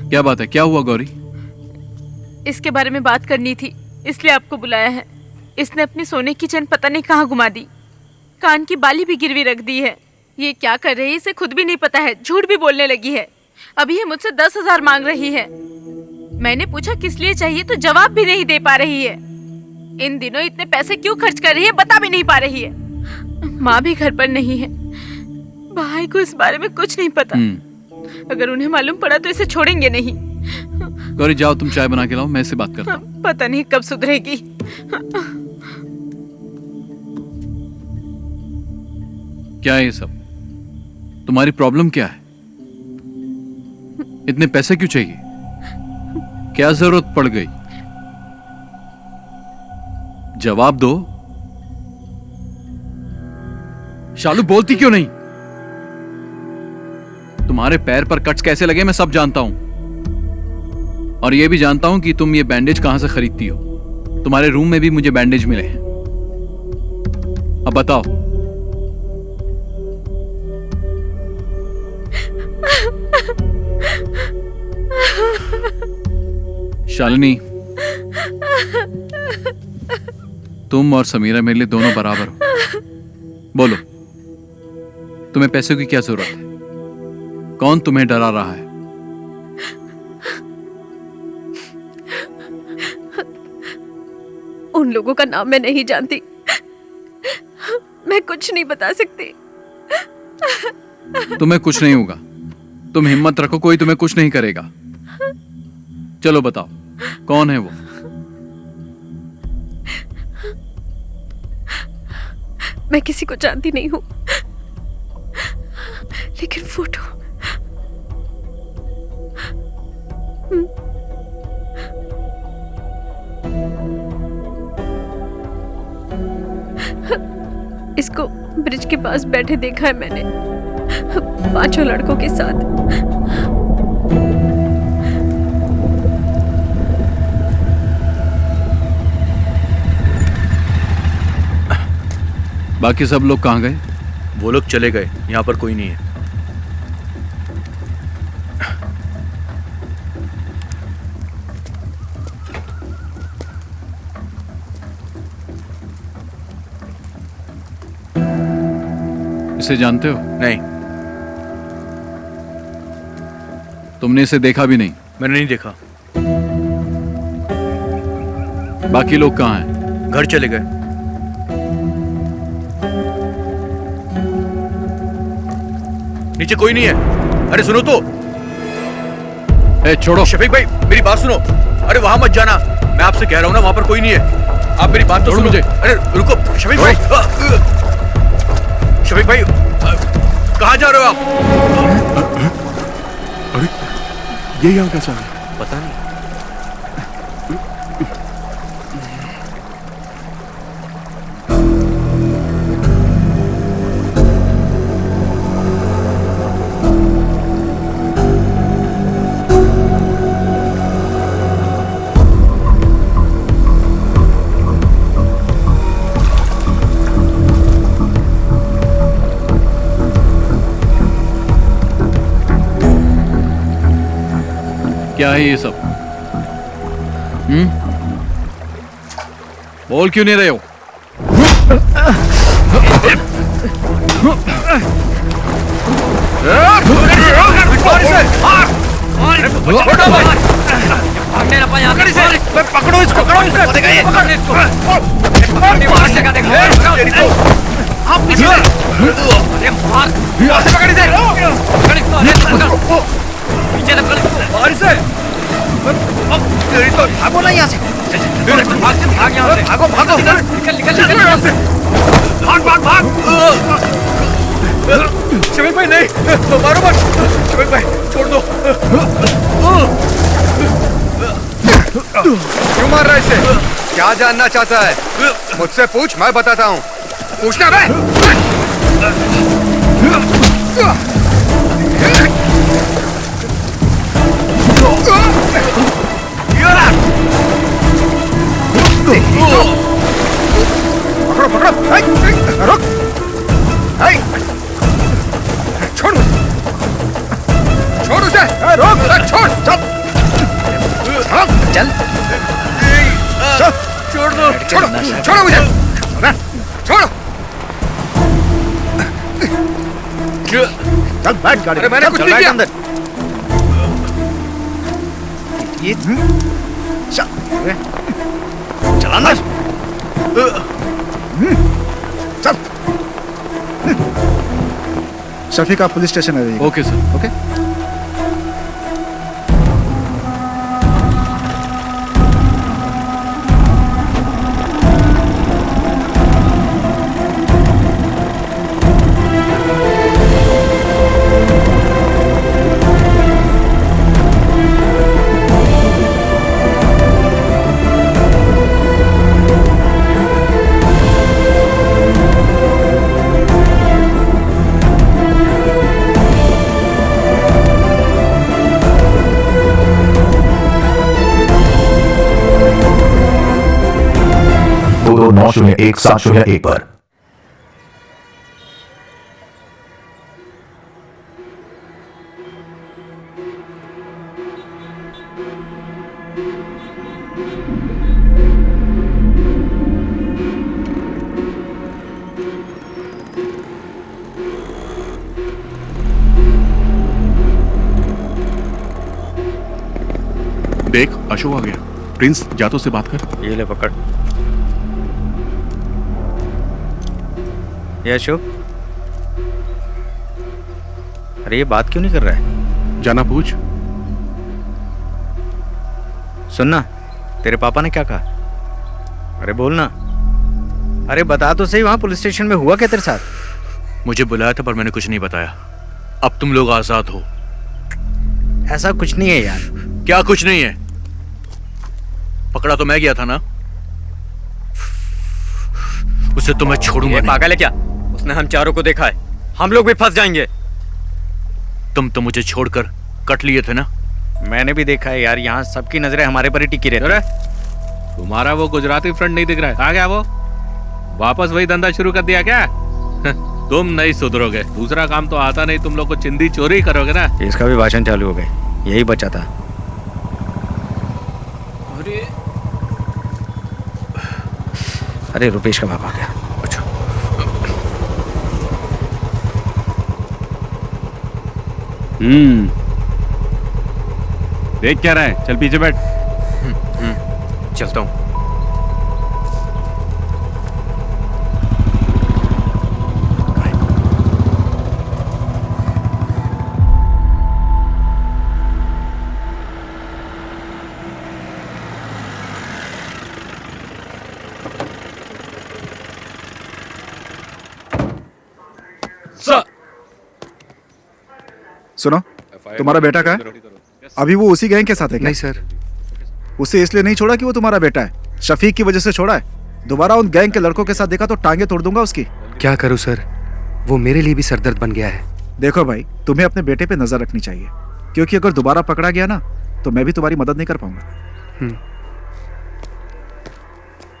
क्या बात है? क्या हुआ गौरी? इसके बारे में बात करनी थी, इसलिए आपको बुलाया है। इसने अपनी सोने की चेन पता नहीं कहाँ घुमा दी, कान की बाली भी गिरवी रख दी है। ये क्या कर रही है इसे खुद भी नहीं पता है, झूठ भी बोलने लगी है। अभी ये मुझसे 10,000 मांग रही है। मैंने पूछा किस लिए चाहिए तो जवाब भी नहीं दे पा रही है। इन दिनों इतने पैसे क्यों खर्च कर रही है बता भी नहीं पा रही है। माँ भी घर पर नहीं है, भाई को इस बारे में कुछ नहीं पता। अगर उन्हें मालूम पड़ा तो इसे छोड़ेंगे नहीं। गौरी जाओ, तुम चाय बना के लाओ, मैं इससे बात करता हूँ। पता नहीं कब सुधरेगी। क्या है ये सब? तुम्हारी प्रॉब्लम क्या है? इतने पैसे क्यों चाहिए? क्या जरूरत पड़ गई? जवाब दो। शालू बोलती क्यों नहीं? तुम्हारे पैर पर कट्स कैसे लगे मैं सब जानता हूं, और ये भी जानता हूं कि तुम ये बैंडेज कहां से खरीदती हो। तुम्हारे रूम में भी मुझे बैंडेज मिले हैं। अब बताओ। शालिनी, तुम और समीरा मेरे लिए दोनों बराबर हो। बोलो, तुम्हें पैसों की क्या जरूरत है? कौन तुम्हें डरा रहा है? उन लोगों का नाम मैं नहीं जानती, मैं कुछ नहीं बता सकती। तुम्हें कुछ नहीं होगा, तुम हिम्मत रखो, कोई तुम्हें कुछ नहीं करेगा। चलो बताओ, कौन है वो? मैं किसी को जानती नहीं हूँ, लेकिन फोटो इसको ब्रिज के पास बैठे देखा है मैंने, 5 लड़कों के साथ। बाकी सब लोग कहाँ गए? वो लोग चले गए, यहाँ पर कोई नहीं है। इसे जानते हो? नहीं। तुमने इसे देखा भी नहीं? मैंने नहीं देखा। बाकी लोग कहाँ हैं? घर चले गए। नीचे कोई नहीं है। अरे सुनो तो। छोड़ो। शफीक भाई मेरी बात सुनो। अरे वहां मत जाना, मैं आपसे कह रहा हूं ना, वहां पर कोई नहीं है। आप मेरी बात तो सुनो मुझे। अरे रुको शफीक भाई। शफीक भाई कहाँ जा रहे हो आप? अरे ये यहाँ कैसा है? पता नहीं। क्या है ये सब? बोल क्यों नहीं रहे हो? पकड़ो इसको, पकड़ो इसे। भागो ना यहाँ से। भागो भागो, निकल निकल निकल यहाँ से। भाग भाग भाग। शफीक भाई नहीं, मारो मत। शफीक भाई छोड़ दो। क्यों मार रहा है इसे? क्या जानना चाहता है? मुझसे पूछ, मैं बताता हूँ। पूछना बे। पकड़ो पकड़ो, रुक। छोड़ छोड़ उसे, रोक, छोड़, चल चल छोड़ दो, छोड़ो छोड़ो मुझे, छोड़ो। चल बैठ गाड़ी। अरे मैंने कुछ नहीं किया। ये चलाना। चल। शफीक आप पुलिस स्टेशन आ जाइए। Okay sir. ओके। 701-701 पर। देख अशोक आ गया। प्रिंस जा तो उससे बात कर। ये ले पकड़। ये अशोक, अरे ये बात क्यों नहीं कर रहा है? जाना पूछ। सुनना, तेरे पापा ने क्या कहा? अरे बोलना। अरे बता तो सही, वहां पुलिस स्टेशन में हुआ क्या तेरे साथ? मुझे बुलाया था पर मैंने कुछ नहीं बताया। अब तुम लोग आजाद हो। ऐसा कुछ नहीं है यार। क्या कुछ नहीं है? पकड़ा तो मैं गया था ना, उसे तो मैं छोड़ूंगा नहीं। पागल है क्या? उसने हम चारों को देखा है, हम लोग भी फंस जाएंगे। तुम तो मुझे छोड़कर कट लिए थे ना। मैंने भी देखा है यार, यहाँ सबकी नजरें हमारे पर ही टिकी रहती है। तुम्हारा वो गुजराती फ्रेंड नहीं दिख रहा है? कहाँ गया वो? वापस वही धंधा शुरू कर दिया क्या? तुम नहीं सुधरोगे। दूसरा काम तो आता नहीं, तुम लोग को चिंदी चोरी करोगे ना। इसका भी भाषण चालू हो गए, यही बचा था। अरे रुपेश का बाप आ गया। अच्छा। देख क्या रहा है? चल पीछे बैठ। चलता हूँ। सुनो, तुम्हारा बेटा कहाँ है? अभी वो उसी गैंग के साथ है क्या? नहीं सर। उसे इसलिए नहीं छोड़ा कि वो तुम्हारा बेटा है, शफीक की वजह से छोड़ा है। दोबारा उन गैंग के लड़कों के साथ देखा तो टांगे तोड़ दूंगा उसकी। क्या करूं सर, वो मेरे लिए भी सरदर्द बन गया है। देखो भाई, तुम्हें अपने बेटे पे नजर रखनी चाहिए, क्योंकि अगर दोबारा पकड़ा गया ना तो मैं भी तुम्हारी मदद नहीं कर पाऊंगा।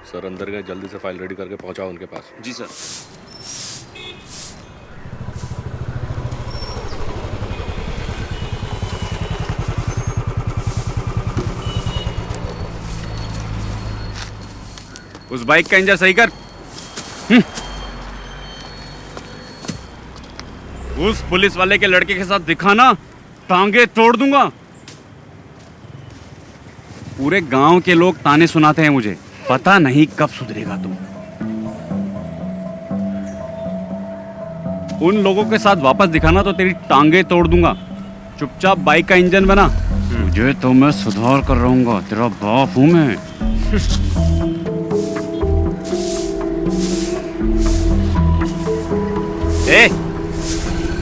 सर अंदर गए, जल्दी से फाइल रेडी करके पहुंचाओ उनके पास। जी सर। उस बाइक का इंजन सही कर। उस पुलिस वाले के लड़के के साथ दिखाना, टांगे तोड़ दूंगा। पूरे गांव के लोग ताने सुनाते हैं मुझे, पता नहीं कब सुधरेगा तुम। उन लोगों के साथ वापस दिखाना तो तेरी टांगे तोड़ दूंगा। चुपचाप बाइक का इंजन बना। तुझे तो मैं सुधार कर रहूंगा, तेरा बाप हूं मैं। ए,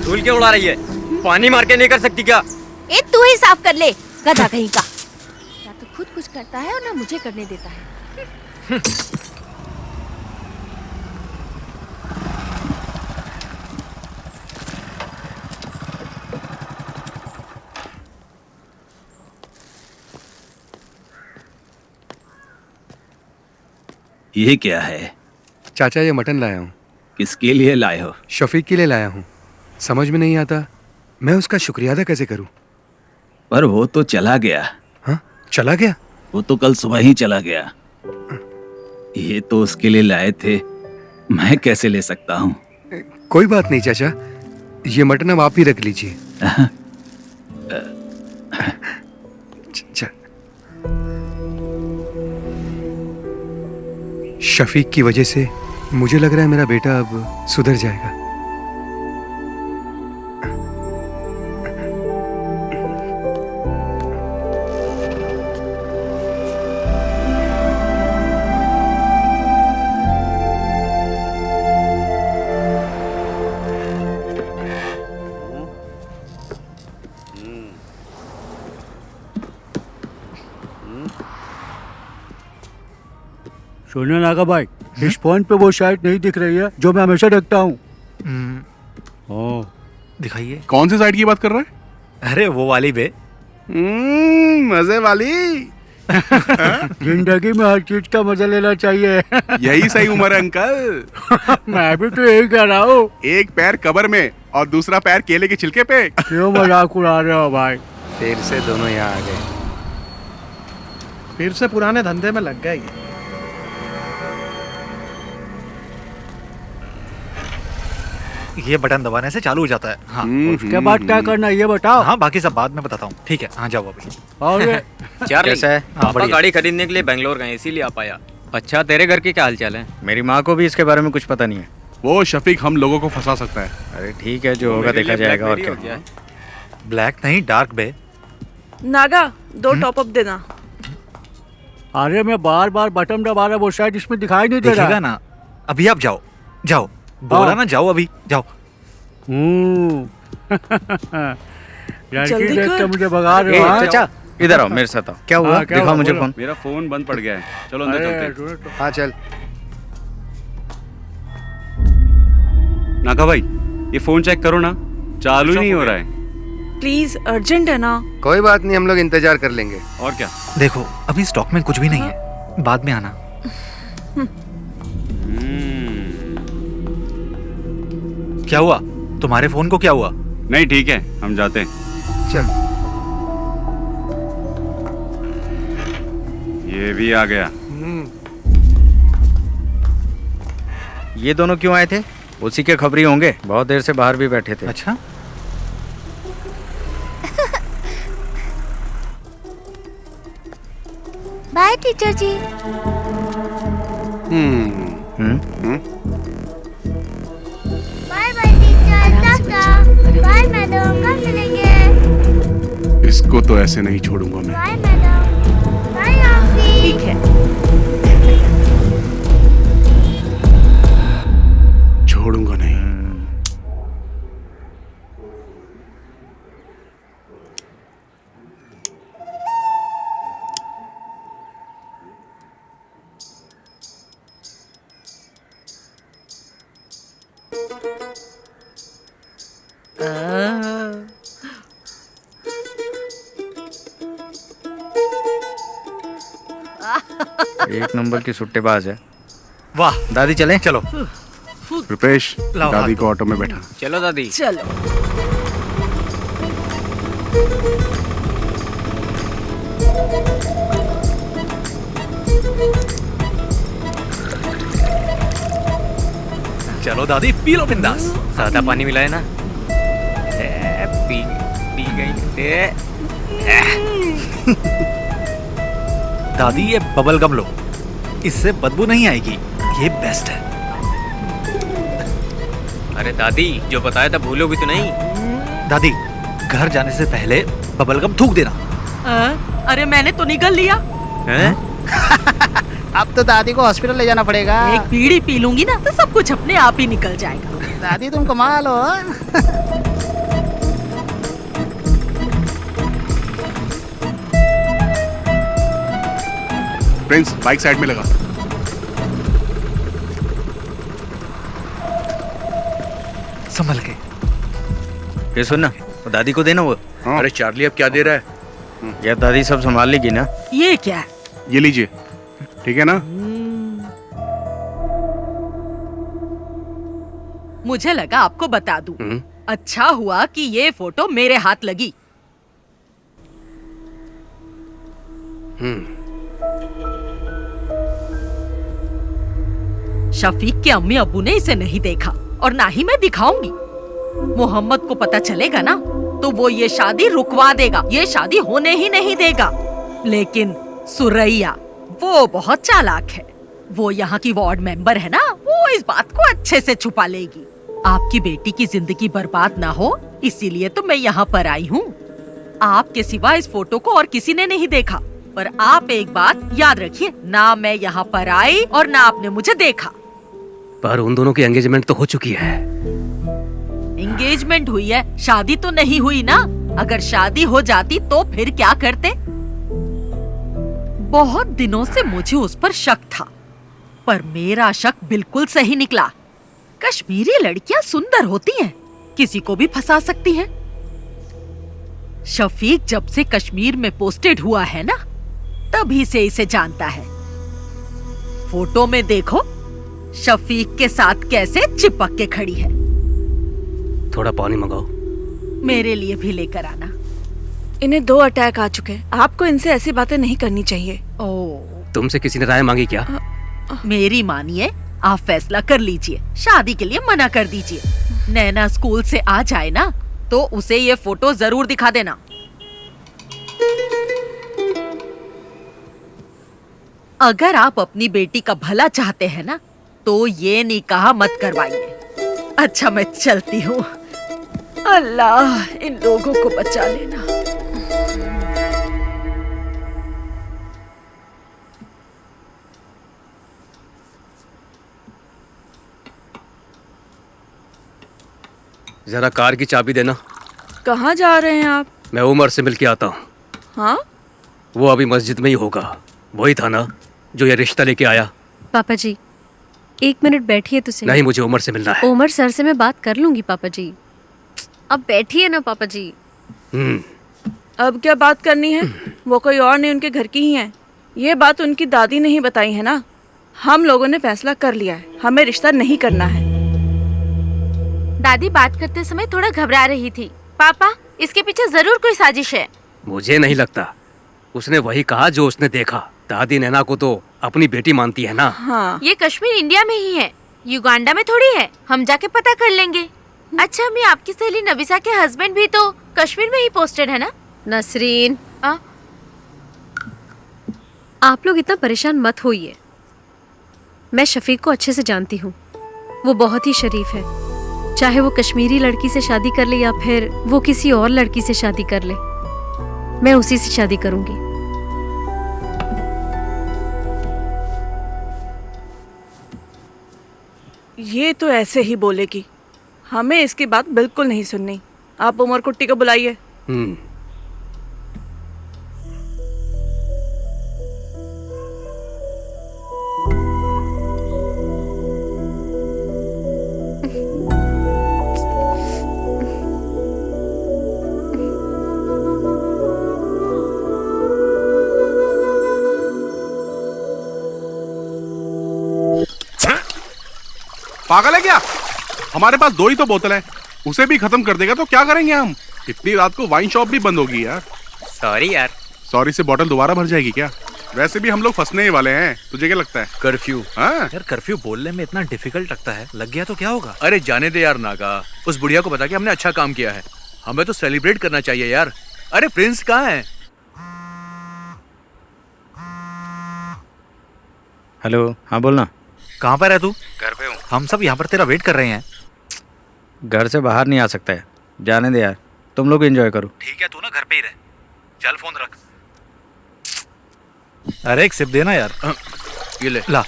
धूल क्यों उड़ा रही है? पानी मार के नहीं कर सकती क्या? ए, तू ही साफ कर ले, गधा कहीं का। ना तो खुद कुछ करता है और ना मुझे करने देता है। ये क्या है? चाचा ये मटन लाया हूँ। किसके लिए लाए हो? शफीक के लिए लाया हूँ। समझ में नहीं आता मैं उसका शुक्रिया अदा कैसे करूँ। पर वो तो चला गया। हाँ, चला गया? वो तो कल सुबह ही चला गया। ये तो उसके लिए लाए थे, मैं कैसे ले सकता हूँ? कोई बात नहीं चाचा, ये मटन अब आप ही रख लीजिए। शफीक की वजह से मुझे लग रहा है मेरा बेटा अब सुधर जाएगा। सुनिए नागा भाई, इस फोन पे वो साइट नहीं दिख रही है जो मैं हमेशा देखता हूँ। दिखाइए। कौन सी साइड की बात कर रहा है? अरे वो वाली बे। मजे वाली। जिंदगी में हर चीज का मजा लेना चाहिए। यही सही उम्र है अंकल। मैं भी तो यही कह रहा हूँ। एक पैर कब्र में और दूसरा पैर केले के छिलके पे। क्यों मजाक उड़ा रहे हो भाई? फिर से दोनों यहाँ आ गए। फिर से पुराने धंधे में लग गए ये। ये बटन दबाने से चालू हो जाता है। हाँ। उसके बाद क्या करना है ये बताओ। हाँ बाकी सब बाद में बताता हूँ। ठीक है, हाँ जाओ अभी। और चार्ली, कैसा है? पापा गाड़ी खरीदने के लिए बेंगलोर गए, इसीलिए आ पाया। अच्छा, तेरे घर के क्या हाल चाल है? मेरी माँ को भी इसके बारे में कुछ पता नहीं है। वो शफीक हम लोगों को फंसा सकता है। अरे ठीक है, जो होगा देखा जाएगा। और क्या? ब्लैक नहीं, डार्क बे। नागा 2 टॉप अप देना। अरे मैं बार बार बटन दबा रहा, वो शायद इसमें दिखाई नहीं दे रहा ना। अभी आप जाओ, जाओ, बोला ना जाओ, अभी जाओ। लड़की देख के मुझे भगा रहे हो। चाचा इधर आओ, मेरे साथ आओ। क्या हुआ? दिखाओ मुझे फोन। मेरा फोन बंद पड़ गया है, चलो अंदर चलते हैं। हाँ चल। नागा भाई, ये फोन चेक करो ना, चालू ही नहीं हो रहा है। प्लीज, अर्जेंट है ना। कोई बात नहीं, हम लोग इंतजार कर लेंगे। और क्या? देखो अभी स्टॉक में कुछ भी नहीं है, बाद में आना। क्या हुआ? तुम्हारे फोन को क्या हुआ? नहीं ठीक है, हम जाते हैं। चल। ये भी आ गया। ये दोनों क्यों आए थे? उसी के खबरी होंगे, बहुत देर से बाहर भी बैठे थे। अच्छा। Bye teacher ji. Bye bye teacher, tata. Bye madam, कब मिलेंगे? इसको तो ऐसे नहीं छोड़ूंगा मैं। Bye madam. Bye aunty. ठीक है, छोड़ूंगा नहीं। एक नंबर की सुट्टेबाज है। वाह दादी चलें? चलो। रुपेश, दादी को ऑटो में बैठा। चलो दादी। चलो। चलो दादी, पी लो बिंदास। सादा पानी मिला है ना? पी गई। दादी ये बबल गम लो, इससे बदबू नहीं आएगी, ये बेस्ट है। अरे दादी, जो बताया था भूलोगी तो नहीं? दादी घर जाने से पहले बबल गम थूक देना। अरे मैंने तो निगल लिया। अब तो दादी को हॉस्पिटल ले जाना पड़ेगा। एक बीड़ी पी लूंगी ना तो सब कुछ अपने आप ही निकल जाएगा। दादी तुम कमाल हो। प्रिंस, बाइक साइड में लगा। संभल के। ये सुन ना, वो दादी को देना वो। अरे चार्ली, अब क्या दे रहा है? यार दादी सब संभाल लेगी ना? ये क्या है? ये लीजिए, ठीक है ना? मुझे लगा आपको बता दूं। अच्छा हुआ कि ये फोटो मेरे हाथ लगी। शफीक के अम्मी अब्बू ने इसे नहीं देखा और ना ही मैं दिखाऊंगी। मोहम्मद को पता चलेगा ना तो वो ये शादी रुकवा देगा, ये शादी होने ही नहीं देगा। लेकिन सुरैया वो बहुत चालाक है, वो यहाँ की वार्ड मेंबर है ना, वो इस बात को अच्छे से छुपा लेगी। आपकी बेटी की जिंदगी बर्बाद ना हो इसीलिए तो मैं यहाँ पर आई हूँ। आपके सिवा इस फोटो को और किसी ने नहीं देखा, पर आप एक बात याद रखिए, ना मैं यहाँ पर आई और ना आपने मुझे देखा। पर उन दोनों की एंगेजमेंट तो हो चुकी है। एंगेजमेंट हुई है, शादी तो नहीं हुई ना। अगर शादी हो जाती तो फिर क्या करते? बहुत दिनों से मुझे उस पर शक था, पर मेरा शक बिल्कुल सही निकला। कश्मीरी लड़कियां सुंदर होती हैं, किसी को भी फंसा सकती हैं। शफीक जब से कश्मीर में पोस्टेड हुआ है ना, तभी से इसे जानता है। फोटो में देखो शफीक के साथ कैसे चिपक के खड़ी है। थोड़ा पानी मंगाओ। मेरे लिए भी लेकर आना। इन्हें 2 अटैक आ चुके हैं। आपको इनसे ऐसी बातें नहीं करनी चाहिए। तुमसे किसी ने राय मांगी क्या? मेरी मानिए, आप फैसला कर लीजिए। शादी के लिए मना कर दीजिए। नैना स्कूल से आ जाए ना तो उसे ये फोटो जरूर दिखा देना। अगर आप अपनी बेटी का भला चाहते हैं ना तो ये निकाह मत करवाइए। अच्छा मैं चलती हूँ। अल्लाह इन लोगों को बचा लेना। जरा कार की चाबी देना। कहाँ जा रहे हैं आप? मैं उमर से मिल के आता हूँ। हाँ? वो अभी मस्जिद में ही होगा। वही था ना जो ये रिश्ता लेके आया। पापा जी 1 मिनट बैठिए तो सही। नहीं, मुझे उमर से मिलना है। उमर सर से मैं बात कर लूंगी पापा जी। अब बैठिए ना पापा जी। अब क्या बात करनी है? वो कोई और नहीं, उनके घर की ही है। ये बात उनकी दादी ने ही बताई है ना। हम लोगों ने फैसला कर लिया है, हमें रिश्ता नहीं करना है। दादी बात करते समय थोड़ा घबरा रही थी। पापा इसके पीछे जरूर कोई साजिश है। मुझे नहीं लगता। उसने वही कहा जो उसने देखा। दादी नैना को तो अपनी बेटी मानती है ना। हाँ। ये कश्मीर इंडिया में ही है, युगांडा में थोड़ी है। हम जाके पता कर लेंगे। अच्छा मैं आपकी सहेली नबीसा के हस्बैंड भी तो कश्मीर में ही पोस्टेड है ना? नसरीन आप लोग इतना परेशान मत होइए। मैं शफीक को अच्छे से जानती हूँ। वो बहुत ही शरीफ है। चाहे वो कश्मीरी लड़की से शादी कर ले या फिर वो किसी और लड़की से शादी कर ले, मैं उसी से शादी करूंगी। ये तो ऐसे ही बोलेगी। हमें इसकी बात बिल्कुल नहीं सुननी। आप उमर कुट्टी को बुलाइए। पागल है क्या? हमारे पास 2 ही तो बोतल है, उसे भी खत्म कर देगा तो क्या करेंगे हम? इतनी रात को वाइन शॉप भी बंद होगी यार। सॉरी यार। सॉरी से बोतल दोबारा भर जाएगी क्या? वैसे भी हम लोग फंसने ही वाले हैं। तुझे क्या लगता है? कर्फ्यू। हाँ यार कर्फ्यू बोलने में इतना डिफिकल्ट लगता है। लग गया तो क्या होगा? अरे जाने दे यार नागा। उस बुढ़िया को बता के हमने अच्छा काम किया है। हमें तो सेलिब्रेट करना चाहिए यार। अरे प्रिंस कहाँ है? हेलो, हाँ बोलना। कहाँ पर है तू? घर पे हूँ। हम सब यहाँ पर तेरा वेट कर रहे हैं। घर से बाहर नहीं आ सकता है। जाने दे यार, तुम लोग एंजॉय करो। ठीक है, तू ना घर पे ही रह। चल फोन रख। अरे एक सिप देना यार। ये ले। ला।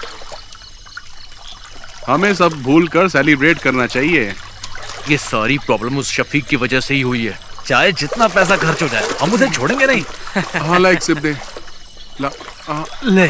हमें सब भूल कर सेलिब्रेट करना चाहिए। ये सारी प्रॉब्लम उस शफीक की वजह से ही हुई है। चाहे जितना पैसा खर्च हो जाए हम उसे छोड़ेंगे नहीं। हाँ ला एक सिप दे। ला। ले।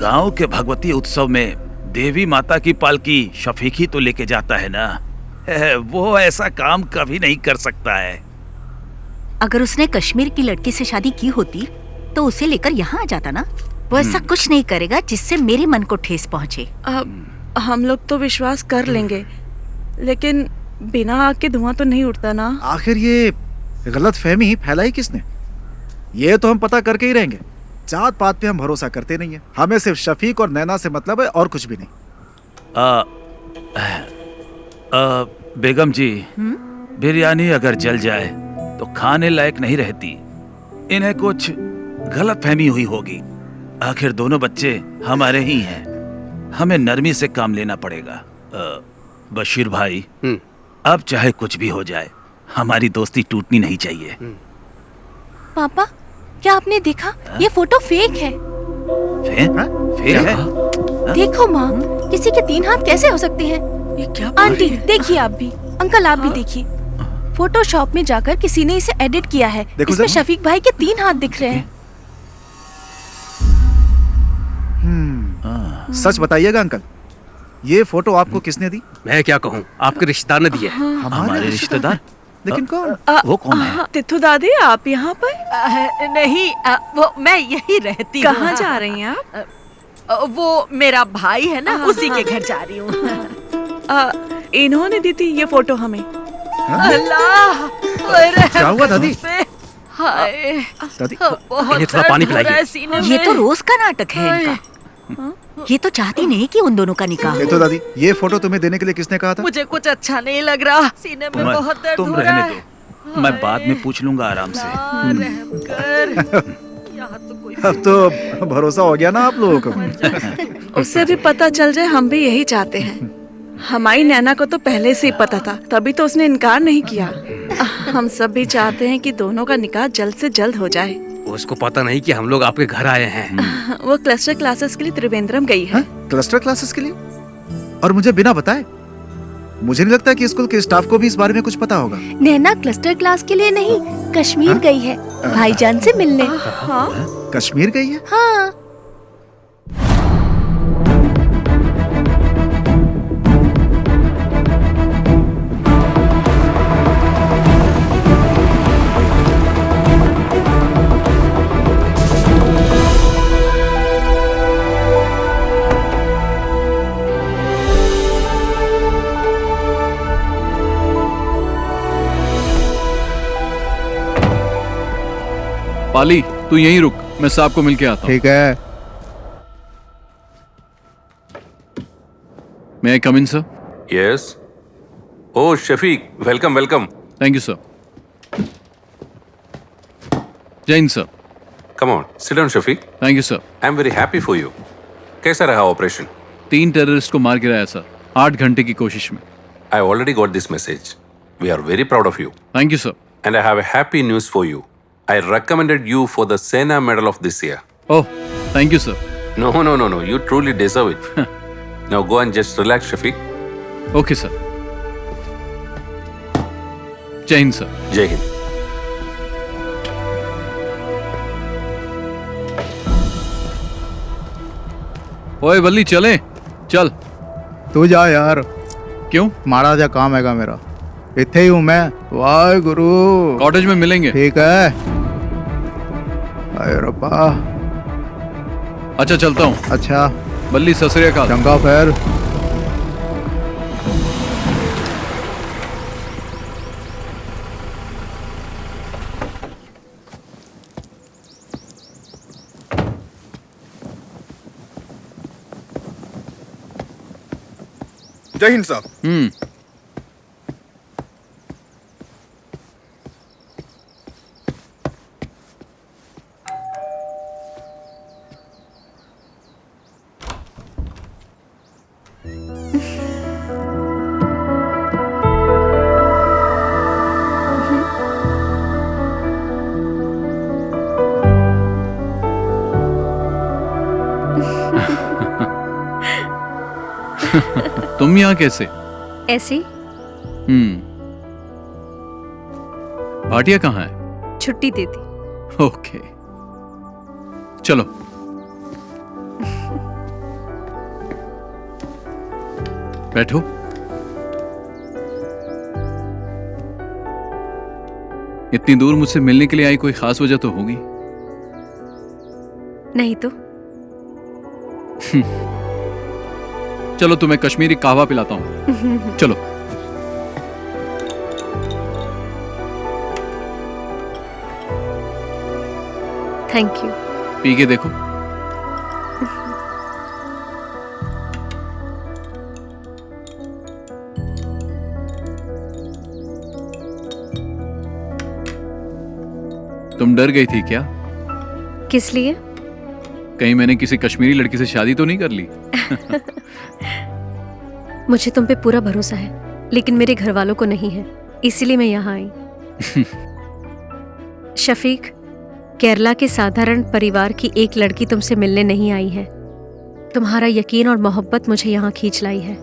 गांव के भगवती उत्सव में देवी माता की पालकी शफीक ही तो लेके जाता है ना। वो ऐसा काम कभी नहीं कर सकता है। अगर उसने कश्मीर की लड़की से शादी की होती तो उसे लेकर यहाँ आ जाता ना। वो ऐसा कुछ नहीं करेगा जिससे मेरे मन को ठेस पहुँचे। हम लोग तो विश्वास कर लेंगे, लेकिन बिना आग के धुआं तो नहीं उठता ना। आखिर ये गलत फहमी फैलाई किसने? ये तो हम पता करके ही रहेंगे। जात पात पे हम भरोसा करते नहीं है। हमें सिर्फ शफीक और नैना से मतलब है और कुछ भी नहीं। बेगम जी, बिरयानी अगर जल जाए तो खाने लायक नहीं रहती। इन्हें कुछ गलत फहमी हुई होगी। आखिर दोनों बच्चे हमारे ही हैं। हमें नरमी से काम लेना पड़ेगा। बशीर भाई, अब चाहे कुछ भी हो जाए हमारी दोस्ती टूटनी नहीं चाहिए। पापा क्या आपने देखा? ये फोटो फेक है। फेक है? देखो माँ, किसी के 3 हाथ कैसे हो सकते हैं? ये क्या? आंटी देखिए, आप भी। अंकल आप भी देखिए। फोटोशॉप में जाकर किसी ने इसे एडिट किया है। देखो इसमें जरा। शफीक भाई के 3 हाथ दिख रहे हैं। सच बताइएगा अंकल, ये फोटो आपको किसने दी? मैं क्या कहूँ, आपके रिश्तेदार ने दिए। हमारे रिश्तेदार? लेकिन कौन? वो कौन है? तिथु दादी, आप यहाँ पर? नहीं, वो मैं यही रहती हूँ। कहाँ जा रही हैं आप? वो मेरा भाई है ना, उसी के घर जा रही हूँ। इन्होंने दी थी ये फोटो हमें। अल्लाह, क्या हुआ दादी? हाय, दादी, बहुत थोड़ा पानी पिलाइए। ये तो रोज का नाटक है इनका। ये तो चाहती नहीं कि उन दोनों का निकाह हो। तो दादी, ये फोटो तुम्हें देने के लिए किसने कहा था? मुझे कुछ अच्छा नहीं लग रहा, सीने में बहुत दर्द तुम हो रहा रहने है। दो, मैं बाद में पूछ लूंगा आराम से। रहम कर। यहाँ तो कोई अब तो भरोसा हो गया ना आप लोगों को। उससे भी पता चल जाए, हम भी यही चाहते हैं। हमारी नैना को तो पहले से ही पता था, तभी तो उसने इनकार नहीं किया। हम सब भी चाहते हैं कि दोनों का निकाह जल्द से जल्द हो जाए। उसको पता नहीं कि हम लोग आपके घर आए हैं। वो क्लस्टर क्लासेस के लिए त्रिवेंद्रम गई है। क्लस्टर क्लासेस के लिए? और मुझे बिना बताए? मुझे नहीं लगता कि स्कूल के स्टाफ को भी इस बारे में कुछ पता होगा। नैना क्लस्टर क्लास के लिए नहीं, कश्मीर गई है भाईजान से मिलने। हाँ? कश्मीर गई है? हाँ। पाली, तू यहीं रुक, मैं साहब को मिलके आता हूँ। ठीक है। May I come in, sir? Yes. Oh, Shafiq, welcome, welcome. Thank you, sir. Jain, sir. Come on, sit down, Shafiq. Thank you, sir. I'm very happy for you. कैसा रहा ऑपरेशन? 3 टेररिस्ट को मार गिराया सर, 8 घंटे की कोशिश में। I already got this message. We are very proud of you. Thank you, sir. And I have a happy news for you. I recommended you for the Sena Medal of this year. Oh, thank you, sir. No. You truly deserve it. Now go and just relax, Shafiq. Okay, sir. Jai Hind, sir. Jai Hind. ओए बल्ली, चले चल। तू जा यार। क्यों? माड़ा जा काम हैगा मेरा, इत्थे ही हूँ मैं। वाहे गुरु। कॉटेज में मिलेंगे। ठीक है। अरे रब्बा। अच्छा चलता हूँ। अच्छा। बल्ली, सत श्री अकाल। चंगा फिर। जय हिंद साहब। तुम यहाँ कैसे? ऐसे ही। भाटिया कहाँ है? छुट्टी दे दी। ओके, चलो। बैठो। इतनी दूर मुझसे मिलने के लिए आई, कोई खास वजह तो होगी? नहीं तो। चलो, तुम्हें कश्मीरी कहवा पिलाता हूँ। चलो। Thank you. पी के देखो। तुम डर गई थी क्या? किस लिए? कहीं मैंने किसी कश्मीरी लड़की से शादी तो नहीं कर ली? मुझे तुम पे पूरा भरोसा है, लेकिन मेरे घर वालों को नहीं है, इसीलिए मैं यहाँ आई। शफीक, केरला के साधारण परिवार की एक लड़की तुमसे मिलने नहीं आई है। तुम्हारा यकीन और मोहब्बत मुझे यहाँ खींच लाई है।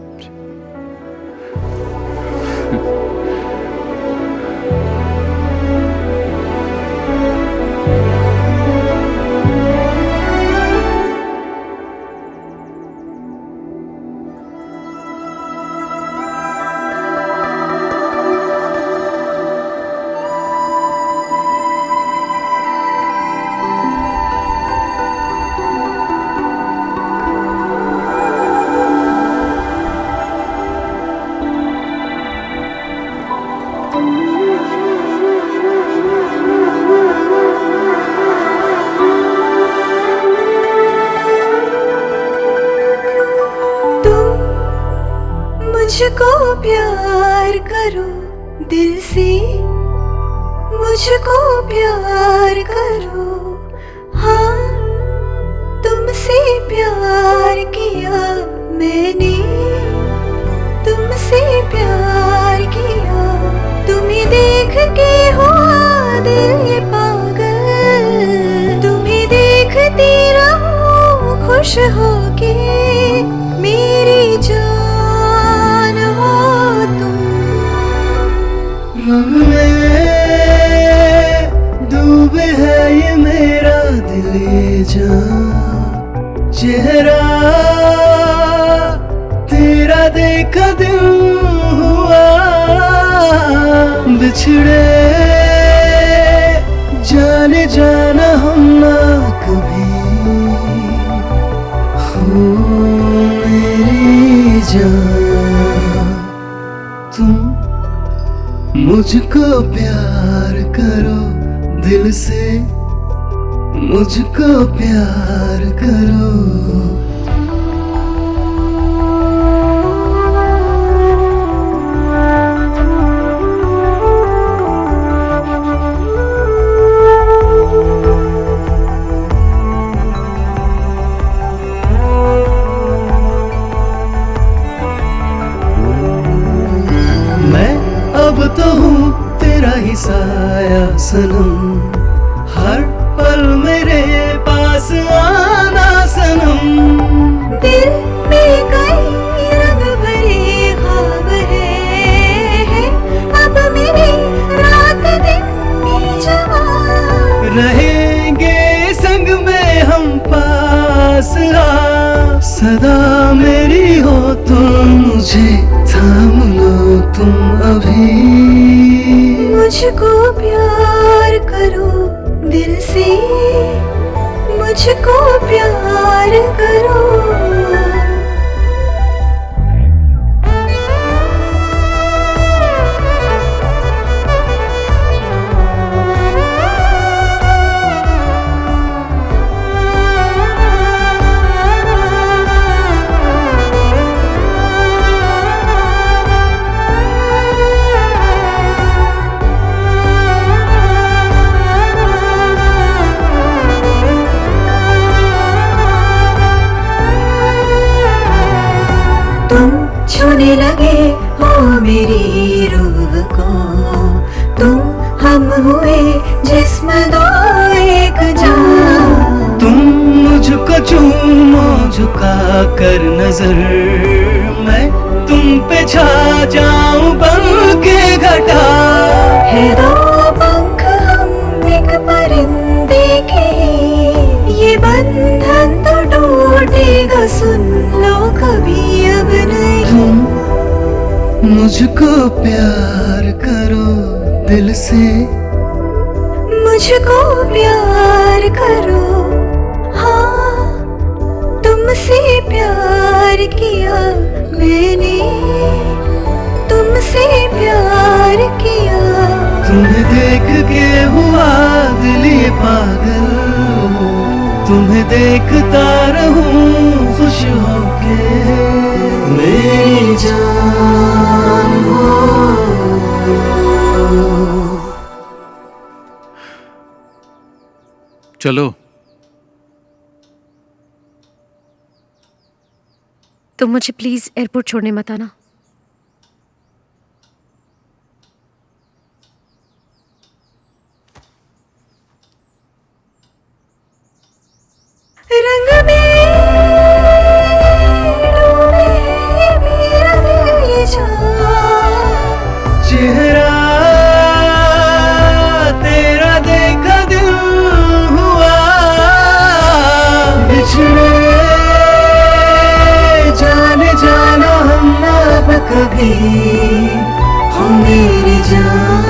मुझको प्यार करो दिल से, मुझको प्यार करो। हाँ, तुमसे प्यार किया मैंने, तुमसे प्यार किया। तुम्हें देख के हुआ दिल ये पागल, तुम्हें देखती रहूं खुश होके। मेरी जान हो तुम। रंग में डूबे है ये मेरा दिल ये जान, चेहरा तेरा देखा दिल हुआ। बिछड़े जाने जाना हम ना कभी, हो मेरी जान। तुम मुझको प्यार करो दिल से, मुझको प्यार करो। अब तो हूँ तेरा ही साया सनम, हर पल मेरे पास आना सनम। दिल में कई रंग भरे ख्वाब है, अब मेरी रात दिन की जवान। रहेंगे संग में हम पास, सदा मेरी हो तुम, मुझे थाम लो तुम अभी। मुझको प्यार करो दिल से, मुझको प्यार करो। तुम छूने लगे हो मेरी रूह को, तुम हम हुए जिस्म दो एक जान। तुम मुझको चूमो झुका कर नजर, मैं तुम पे छा जाऊं बन के घटा। है दो पंख हम एक परिंदे के, ये बंधन तो टूटेगा सुन लो कभी अब नहीं। तुम मुझको प्यार करो दिल से, मुझको प्यार करो। हाँ, तुमसे प्यार किया मैंने, तुमसे प्यार किया। तुम्हें देख के हुआ दिल ये पागल, तुम्हें देखता रहूं खुश होके। मेरी जान हो। चलो। तुम मुझे प्लीज एयरपोर्ट छोड़ने मत आना। रंग में डूबे मेरा दिल ये जान, चेहरा तेरा देखा दिल हुआ। बिछड़े जाने जाना हम ना कभी, हो मेरी जान।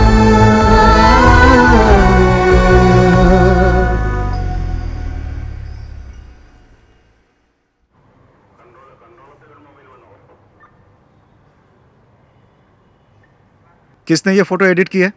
किसने ये फोटो एडिट की है?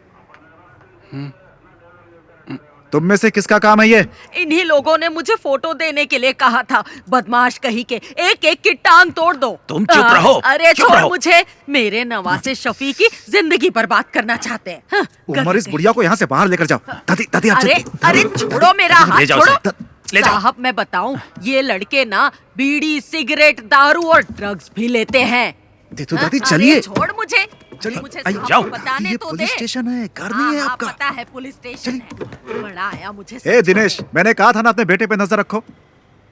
तुम में से किसका काम है ये? इन्हीं लोगों ने मुझे फोटो देने के लिए कहा था। बदमाश कहीं के, एक एक की टांग तोड़ दो। तुम चुप रहो। अरे चुप छोड़ रहो। मुझे, मेरे नवासे शफी की जिंदगी बर्बाद करना चाहते हैं। हाँ, उमर, इस बुढ़िया को यहाँ से बाहर लेकर जाओ। दादी दादी आप अरे अरे छोड़ो मेरा हाथ, ले जाओ छोड़ो। उसे। ले जाओ। साहब मैं बताऊं, ये लड़के ना बीड़ी, सिगरेट, दारू और ड्रग्स भी लेते हैं। दे दो हाँ, दादी, अरे चलिए। छोड़ मुझे, चलिए, मुझे आइए, साहब जाओ। को बताने ये तो पुलिस दे। स्टेशन है, घर नहीं है हाँ, आपका। पता है पुलिस स्टेशन है। बड़ा आया मुझे ए समझाने। दिनेश, मैंने कहा था ना अपने बेटे पे नजर रखो।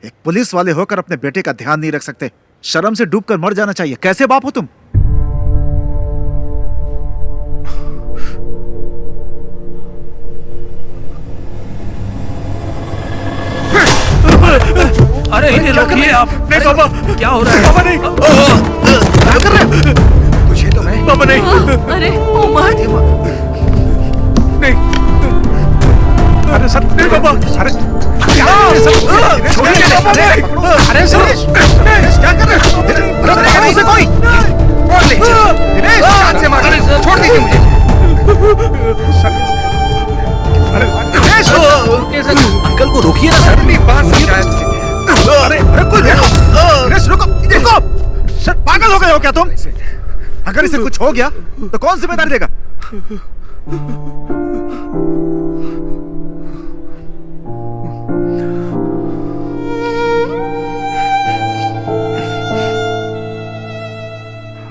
एक पुलिस वाले होकर अपने बेटे का ध्यान नहीं रख सकते। शर्म से डूबकर मर जाना चाहिए। कैसे बाप हो तुम? अरे इन्हें रोकिए आप। नहीं पापा, क्या हो रहा है? पापा नहीं। क्या कर रहे हो? पूछिए तो मैं। पापा नहीं। अरे उमर, नहीं। अरे सर, नहीं पापा। अरे छोड़िए पापा, अरे सर, क्या कर रहे हो? अरे उसे कोई दिनेश, हाथ से मार, छोड़ दीजिए मुझे। दिनेश, अंकल को रोकिए ना सर। अरे अरे कोई देखो। दिनेश रुको, देखो। सर पागल हो गए हो क्या तुम? अगर इसे कुछ हो गया तो कौन जिम्मेदारी देगा?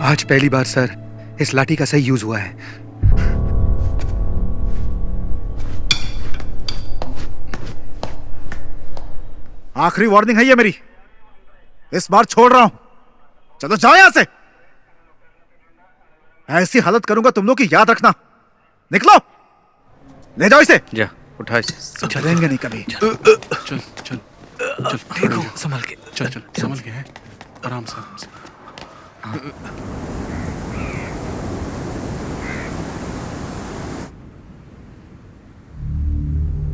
आज पहली बार सर इस लाठी का सही यूज हुआ है। आखिरी वार्निंग है ये मेरी। इस बार छोड़ रहा हूं। चलो जाओ यहां से। ऐसी हालत करूंगा तुम लोग की, याद रखना। निकलो, ले जाओ इसे। जा उठा इसे। चलेंगे नहीं कभी। चल चल चल देखो संभल के। चल चल संभल के है, आराम से आराम से।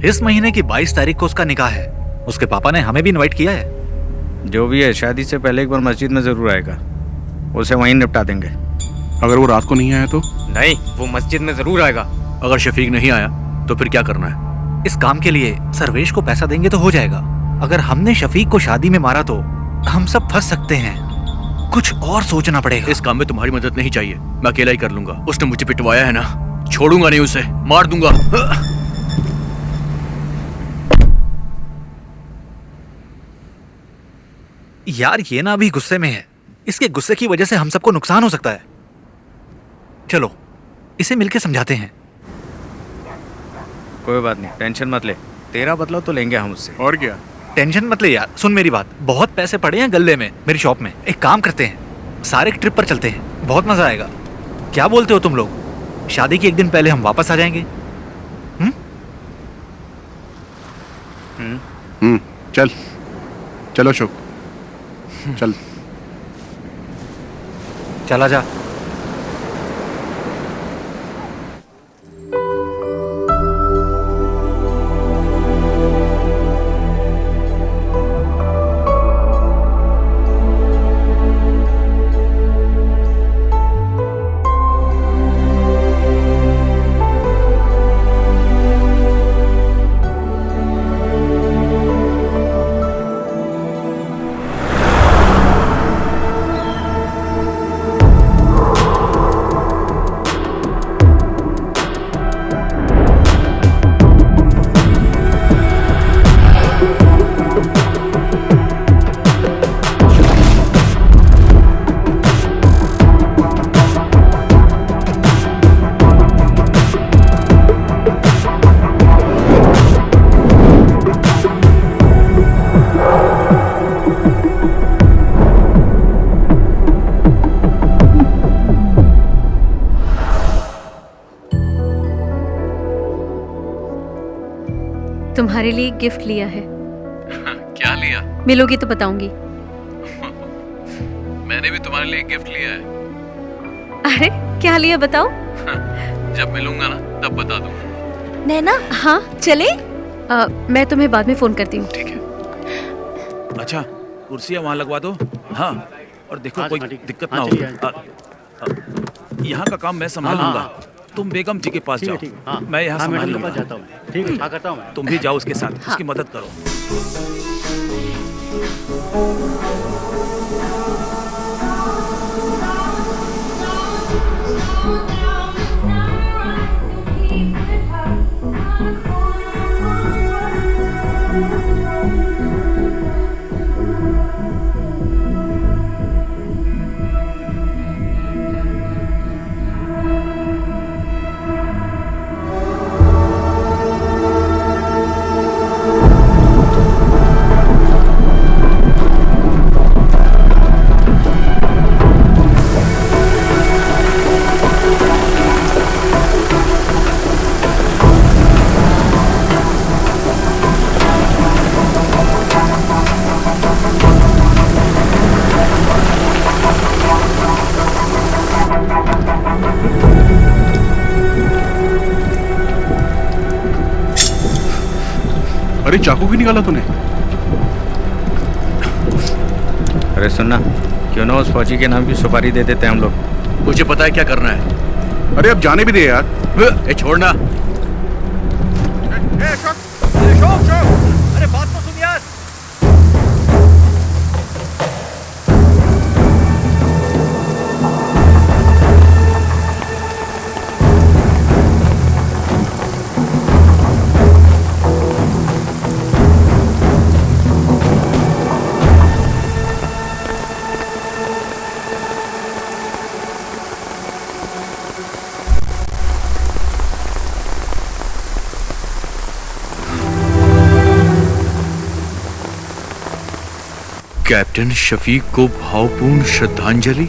इस महीने की 22 तारीख को उसका निकाह है। उसके पापा ने हमें भी इनवाइट किया है। जो भी है, शादी से पहले एक बार मस्जिद में जरूर आएगा। उसे वहीं निपटा देंगे। अगर वो रात को नहीं आया तो? नहीं, वो मस्जिद में जरूर आएगा। अगर शफीक नहीं आया तो फिर क्या करना है? इस काम के लिए सर्वेश को पैसा देंगे तो हो जाएगा। अगर हमने शफीक को शादी में मारा तो हम सब फंस सकते हैं। कुछ और सोचना पड़ेगा। इस काम में तुम्हारी मदद नहीं चाहिए, मैं अकेला ही कर लूंगा। उसने मुझे पिटवाया है ना, छोड़ूंगा नहीं उसे, मार दूंगा। यार ये ना अभी गुस्से में है। इसके गुस्से की वजह से हम सबको नुकसान हो सकता है। चलो इसे मिलके समझाते हैं। कोई बात नहीं, टेंशन मत ले। तेरा बदला तो लेंगे हम उससे। और क्या? टेंशन मत ले यार, सुन मेरी बात। बहुत पैसे पड़े हैं गल्ले में मेरी शॉप में। एक काम करते हैं, सारे एक ट्रिप पर चलते हैं, बहुत मजा आएगा। क्या बोलते हो तुम लोग? शादी के एक दिन पहले हम वापस आ जाएंगे। चल चलो शुभ, चल। चला जा। तुम्हारे लिए एक गिफ्ट लिया है। क्या लिया? मिलोगी तो बताऊंगी। मैंने भी तुम्हारे लिए एक गिफ्ट लिया है। अरे क्या लिया बताओ? जब मिलूंगा ना तब बता दूंगा। नैना, हाँ चले? मैं तुम्हें बाद में फोन करती हूँ। ठीक है। अच्छा, कुर्सियाँ वहाँ लगवा दो। हाँ, और देखो कोई दिक्कत ना हो। यहाँ का काम मैं संभाल लूंगा। तुम बेगम जी के पास ठीक है, जाओ, ठीक है, हाँ। मैं यहाँ हाँ, संभाल मैडम के पास लूंगा। जाता हूँ मैं। ठीक है, हाँ करता हूँ मैं। तुम भी जाओ उसके साथ, उसकी मदद करो। अरे चाकू क्यों निकाला तूने? अरे सुनना, क्यों ना उस फौजी के नाम की सुपारी दे देते हैं हम लोग। मुझे पता है क्या करना है। अरे अब जाने भी दे यार। ए छोड़ना। अरे बात तो सुन यार। कैप्टन शफीक को भावपूर्ण श्रद्धांजलि।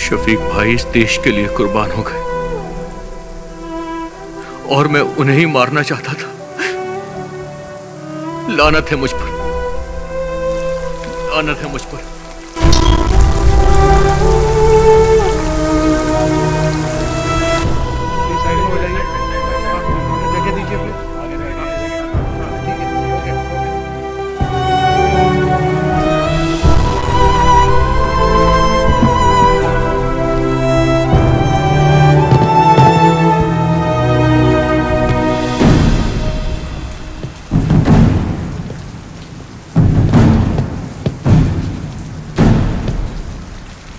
शफीक भाई इस देश के लिए कुर्बान हो गए और मैं उन्हें ही मारना चाहता था। लानत है मुझ पर, लानत है मुझ पर।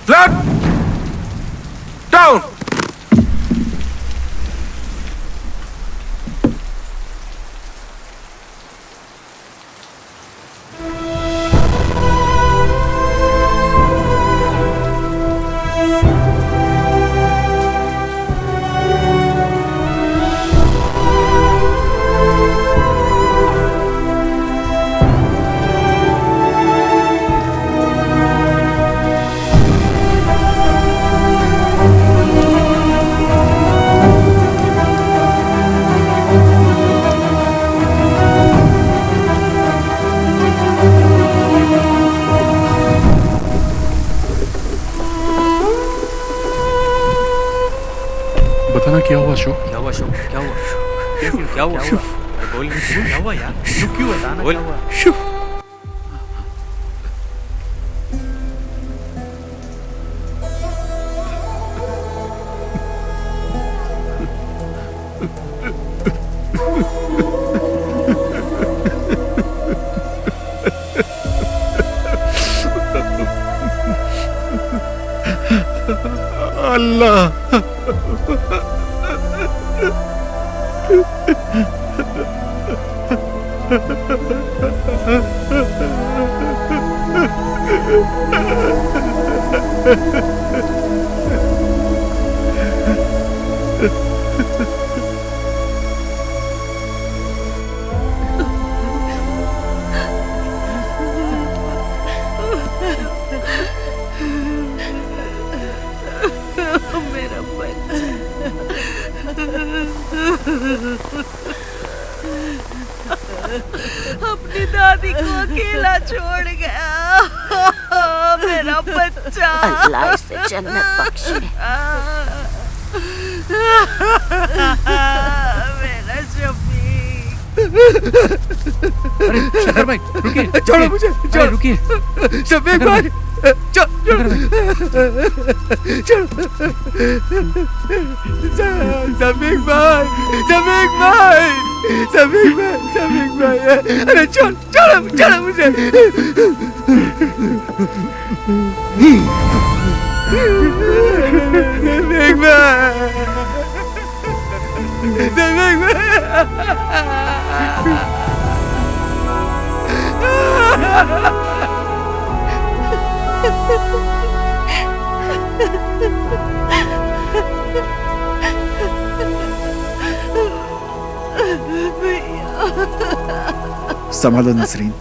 Flat down. बताना क्या हुआ अशोक? क्या हुआ अशोक? क्या हुआ? क्या हुआ? बोल, क्या हुआ यार? क्यों बताना क्या हुआ? मेरा बच्चा अपनी दादी को अकेला छोड़ गया। मेरा बच्चा अल्लाह इसे जन्नत बख्शे। मेरा शफीक। अरे शक्कर भाई रुकिए, छोड़ो मुझे, अरे रुकिए शफीक भाई, छोड़ो, शफीक भाई, शफीक भाई, शफीक भाई, शफीक भाई, अरे छोड़ो छोड़ो मुझे। शफीक भाई, शफीक भाई। संभालो नसरीन।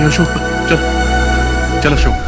अशोक चल चल अशोक।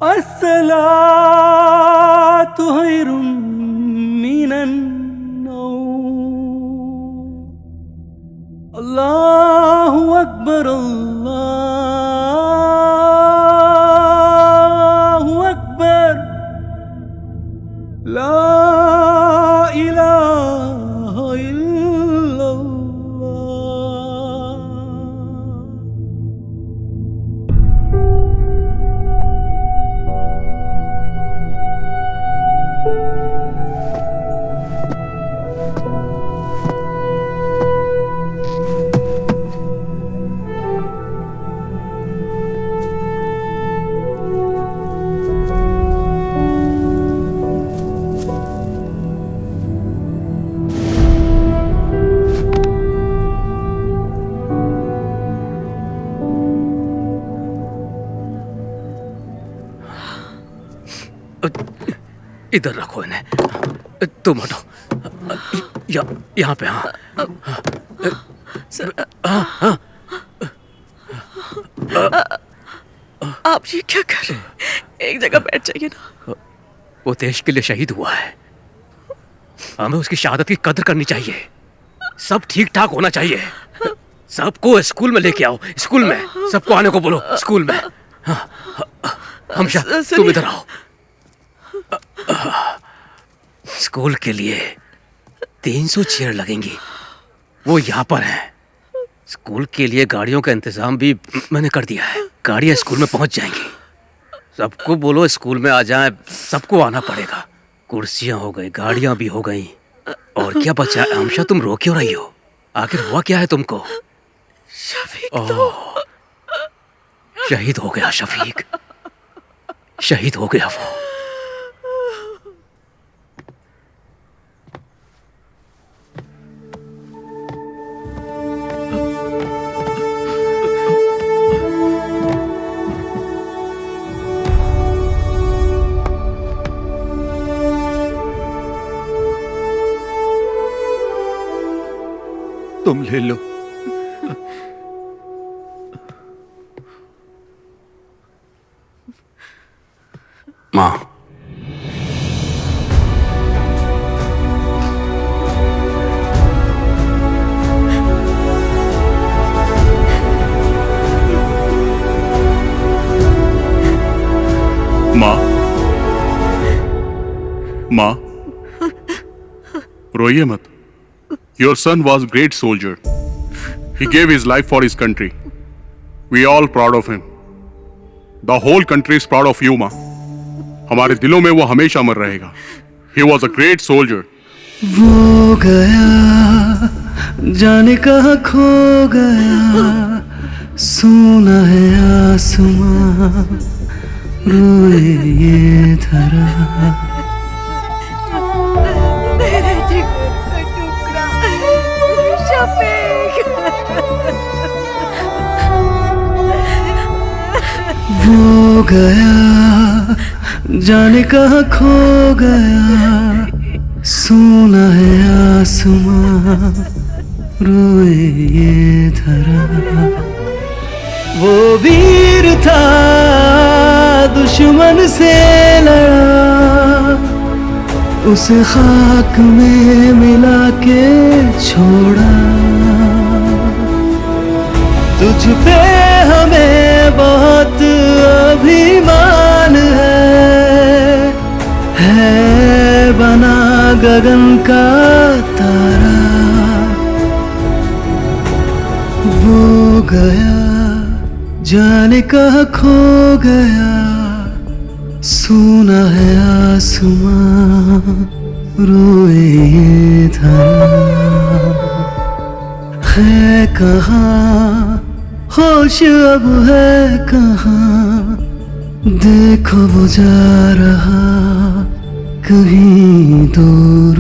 अस्सलातु खैरुम मिनन नौम। अल्लाहु अकबर अल्लाहु अकबर ला इलाहा इल्लल्लाह। इधर रखो इन्हें, तुम हटो। यहाँ पे। हाँ हाँ। आप ये क्या कर रहे हैं? एक जगह बैठ जाइए ना। वो देश के लिए शहीद हुआ है, हमें उसकी शहादत की कदर करनी चाहिए। सब ठीक ठाक होना चाहिए। सबको स्कूल में लेके आओ, स्कूल में सबको आने को बोलो, स्कूल में। हमशा तुम इधर आओ। स्कूल के लिए 300 चेयर लगेंगी, वो यहाँ पर हैं। स्कूल के लिए गाड़ियों का इंतजाम भी मैंने कर दिया है, गाड़ियाँ स्कूल में पहुँच जाएंगी। सबको बोलो स्कूल में आ जाएं, सबको आना पड़ेगा। कुर्सियाँ हो गई, गाड़ियाँ भी हो गई, और क्या बचा? हमशा तुम रो क्यों रही हो? आखिर हुआ क्या है तुमको? शफीक शहीद हो गया शफीक, शहीद हो गया वो। तुम ले लो। माँ, माँ, रोइए मत। Your son was a great soldier. He gave his life for his country. We are all proud of him. The whole country is proud of you, माँ। हमारे दिलों में वो हमेशा अमर रहेगा। He was a great soldier. वो गया जाने कहाँ खो गया, सुना है आसमां रोए ये धरा। मेरे जिगर का टुकड़ा शफीक। वो गया जाने कहाँ खो गया, सुना है आसमां रोए ये धरा। वो वीर था दुश्मन से लड़ा, उसे खाक में मिला के छोड़ा। तुझ पे हमें बहुत अभिमान है बना गगन का तारा। वो गया जाने कहाँ खो गया, सुना है आसमां रोए ये धरा। है कहाँ होश अब है कहाँ, देखो वो जा रहा कहीं दूर।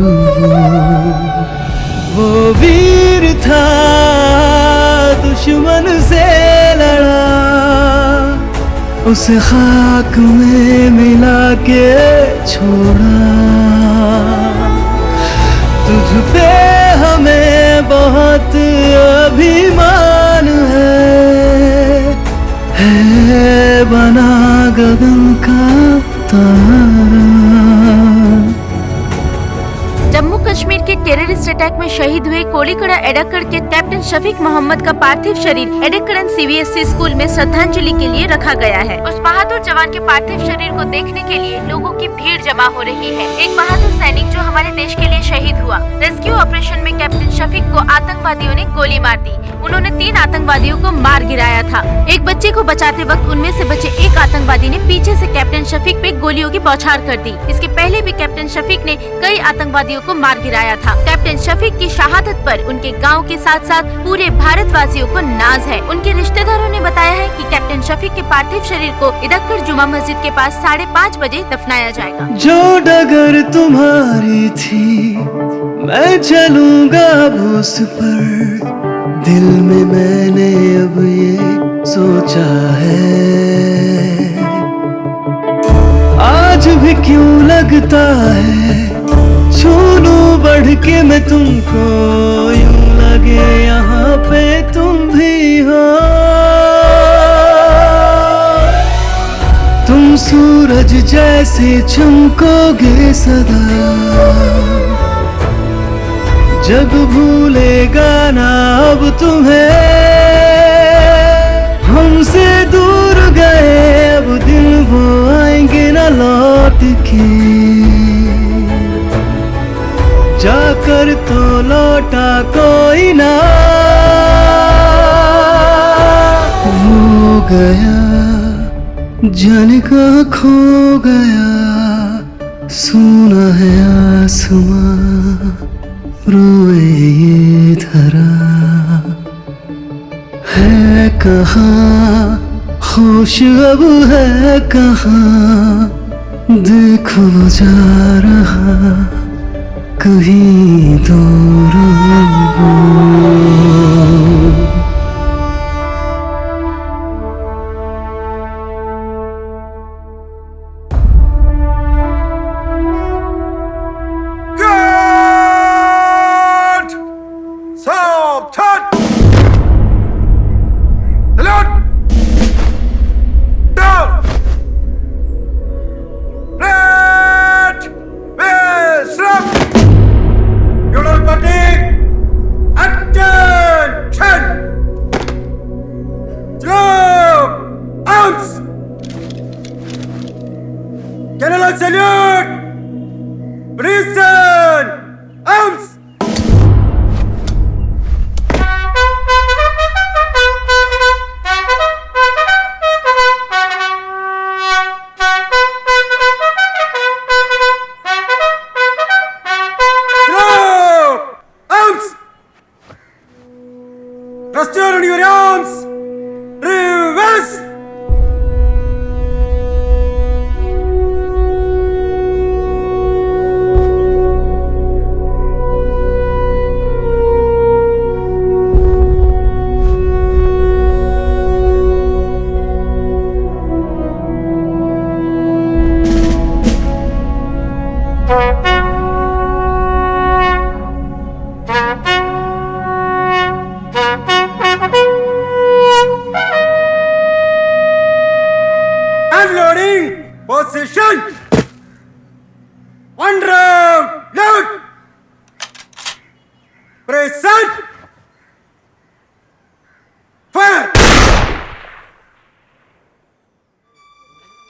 वो वीर था दुश्मन से लड़ा, उसे खाक में मिला के छोड़ा। तुझ पे हमें बहुत अभिमान है बना गगन का तारा। जम्मू कश्मीर के टेररिस्ट अटैक में शहीद हुए कोलीकड़ा एडक्कड़ के कैप्टन शफीक मोहम्मद का पार्थिव शरीर एडक्कड़न CBSE स्कूल में श्रद्धांजलि के लिए रखा गया है। उस बहादुर जवान के पार्थिव शरीर को देखने के लिए लोगों की भीड़ जमा हो रही है। एक बहादुर सैनिक जो हमारे देश के लिए शहीद हुआ। रेस्क्यू ऑपरेशन में कैप्टन शफीक को आतंकवादियों ने गोली मार दी। उन्होंने 3 आतंकवादियों को मार गिराया था। एक बच्चे को बचाते वक्त उनमें से बचे एक आतंकवादी ने पीछे से कैप्टन शफीक पे गोलियों की बौछार कर दी। इसके पहले भी कैप्टन शफीक ने कई आतंकवादियों को मार गिराया था। कैप्टन शफीक की शहादत पर उनके गांव के साथ साथ पूरे भारतवासियों को नाज है। उनके रिश्तेदारों ने बताया है कि कैप्टन शफीक के पार्थिव शरीर को इदक्कड़ जुमा मस्जिद के पास 5:30 बजे दफनाया जाएगा। जो डगर तुम्हारी थी मैं चलूंगा अब उस पर, दिल में मैंने अब ये सोचा है। आज भी क्यों लगता है छू लूं बढ़ के मैं तुमको, यूं लगे यहाँ पे तुम भी हो। तुम सूरज जैसे चमकोगे सदा, जग भूलेगा ना अब तुम्हें। हमसे दूर गए अब दिन वो आएंगे ना लौट के, जाकर तो लौटा कोई ना। वो गया जाने का खो गया, सुना है आसमां रोए ये धरा। है कहाँ होश अब है कहाँ, देखो वो जा रहा कहीं दूर वो।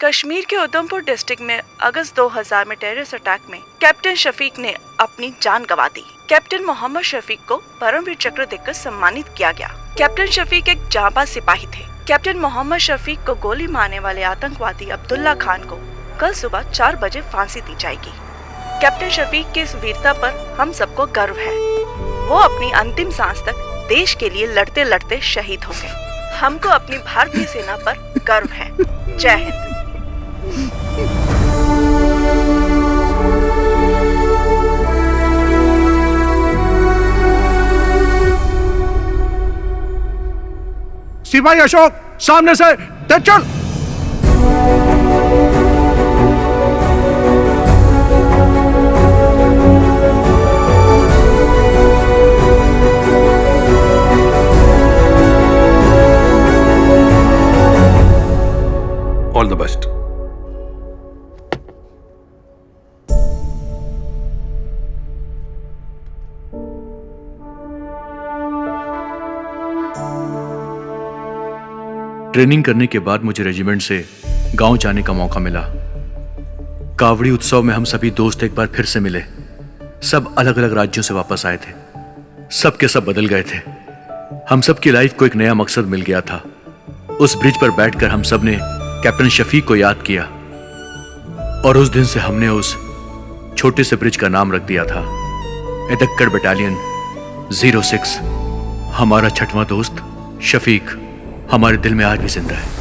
कश्मीर के उधमपुर डिस्ट्रिक्ट में अगस्त 2000 में टेररिस्ट अटैक में कैप्टन शफीक ने अपनी जान गंवा दी। कैप्टन मोहम्मद शफीक को परमवीर चक्र देकर सम्मानित किया गया। कैप्टन शफीक एक जांबाज सिपाही थे। कैप्टन मोहम्मद शफीक को गोली मारने वाले आतंकवादी अब्दुल्ला खान को कल सुबह 4 बजे फांसी दी जाएगी। कैप्टन शफीक की इस वीरता पर हम सबको गर्व है। वो अपनी अंतिम सांस तक देश के लिए लड़ते लड़ते शहीद हो गए। हमको अपनी भारतीय सेना पर गर्व है। जय हिंद। सिपाही अशोक सामने से तेज चल। All the best. ट्रेनिंग करने के बाद मुझे रेजिमेंट से गांव जाने का मौका मिला। कावड़ी उत्सव में हम सभी दोस्त एक बार फिर से मिले। सब अलग अलग राज्यों से वापस आए थे। सब के सब बदल गए थे। हम सब की लाइफ को एक नया मकसद मिल गया था। उस ब्रिज पर बैठकर हम सब ने कैप्टन शफीक को याद किया और उस दिन से हमने उस छोटे से ब्रिज का नाम रख दिया था एडक्कड़ बटालियन 06। हमारा छठवां दोस्त शफीक हमारे दिल में आज भी जिंदा है।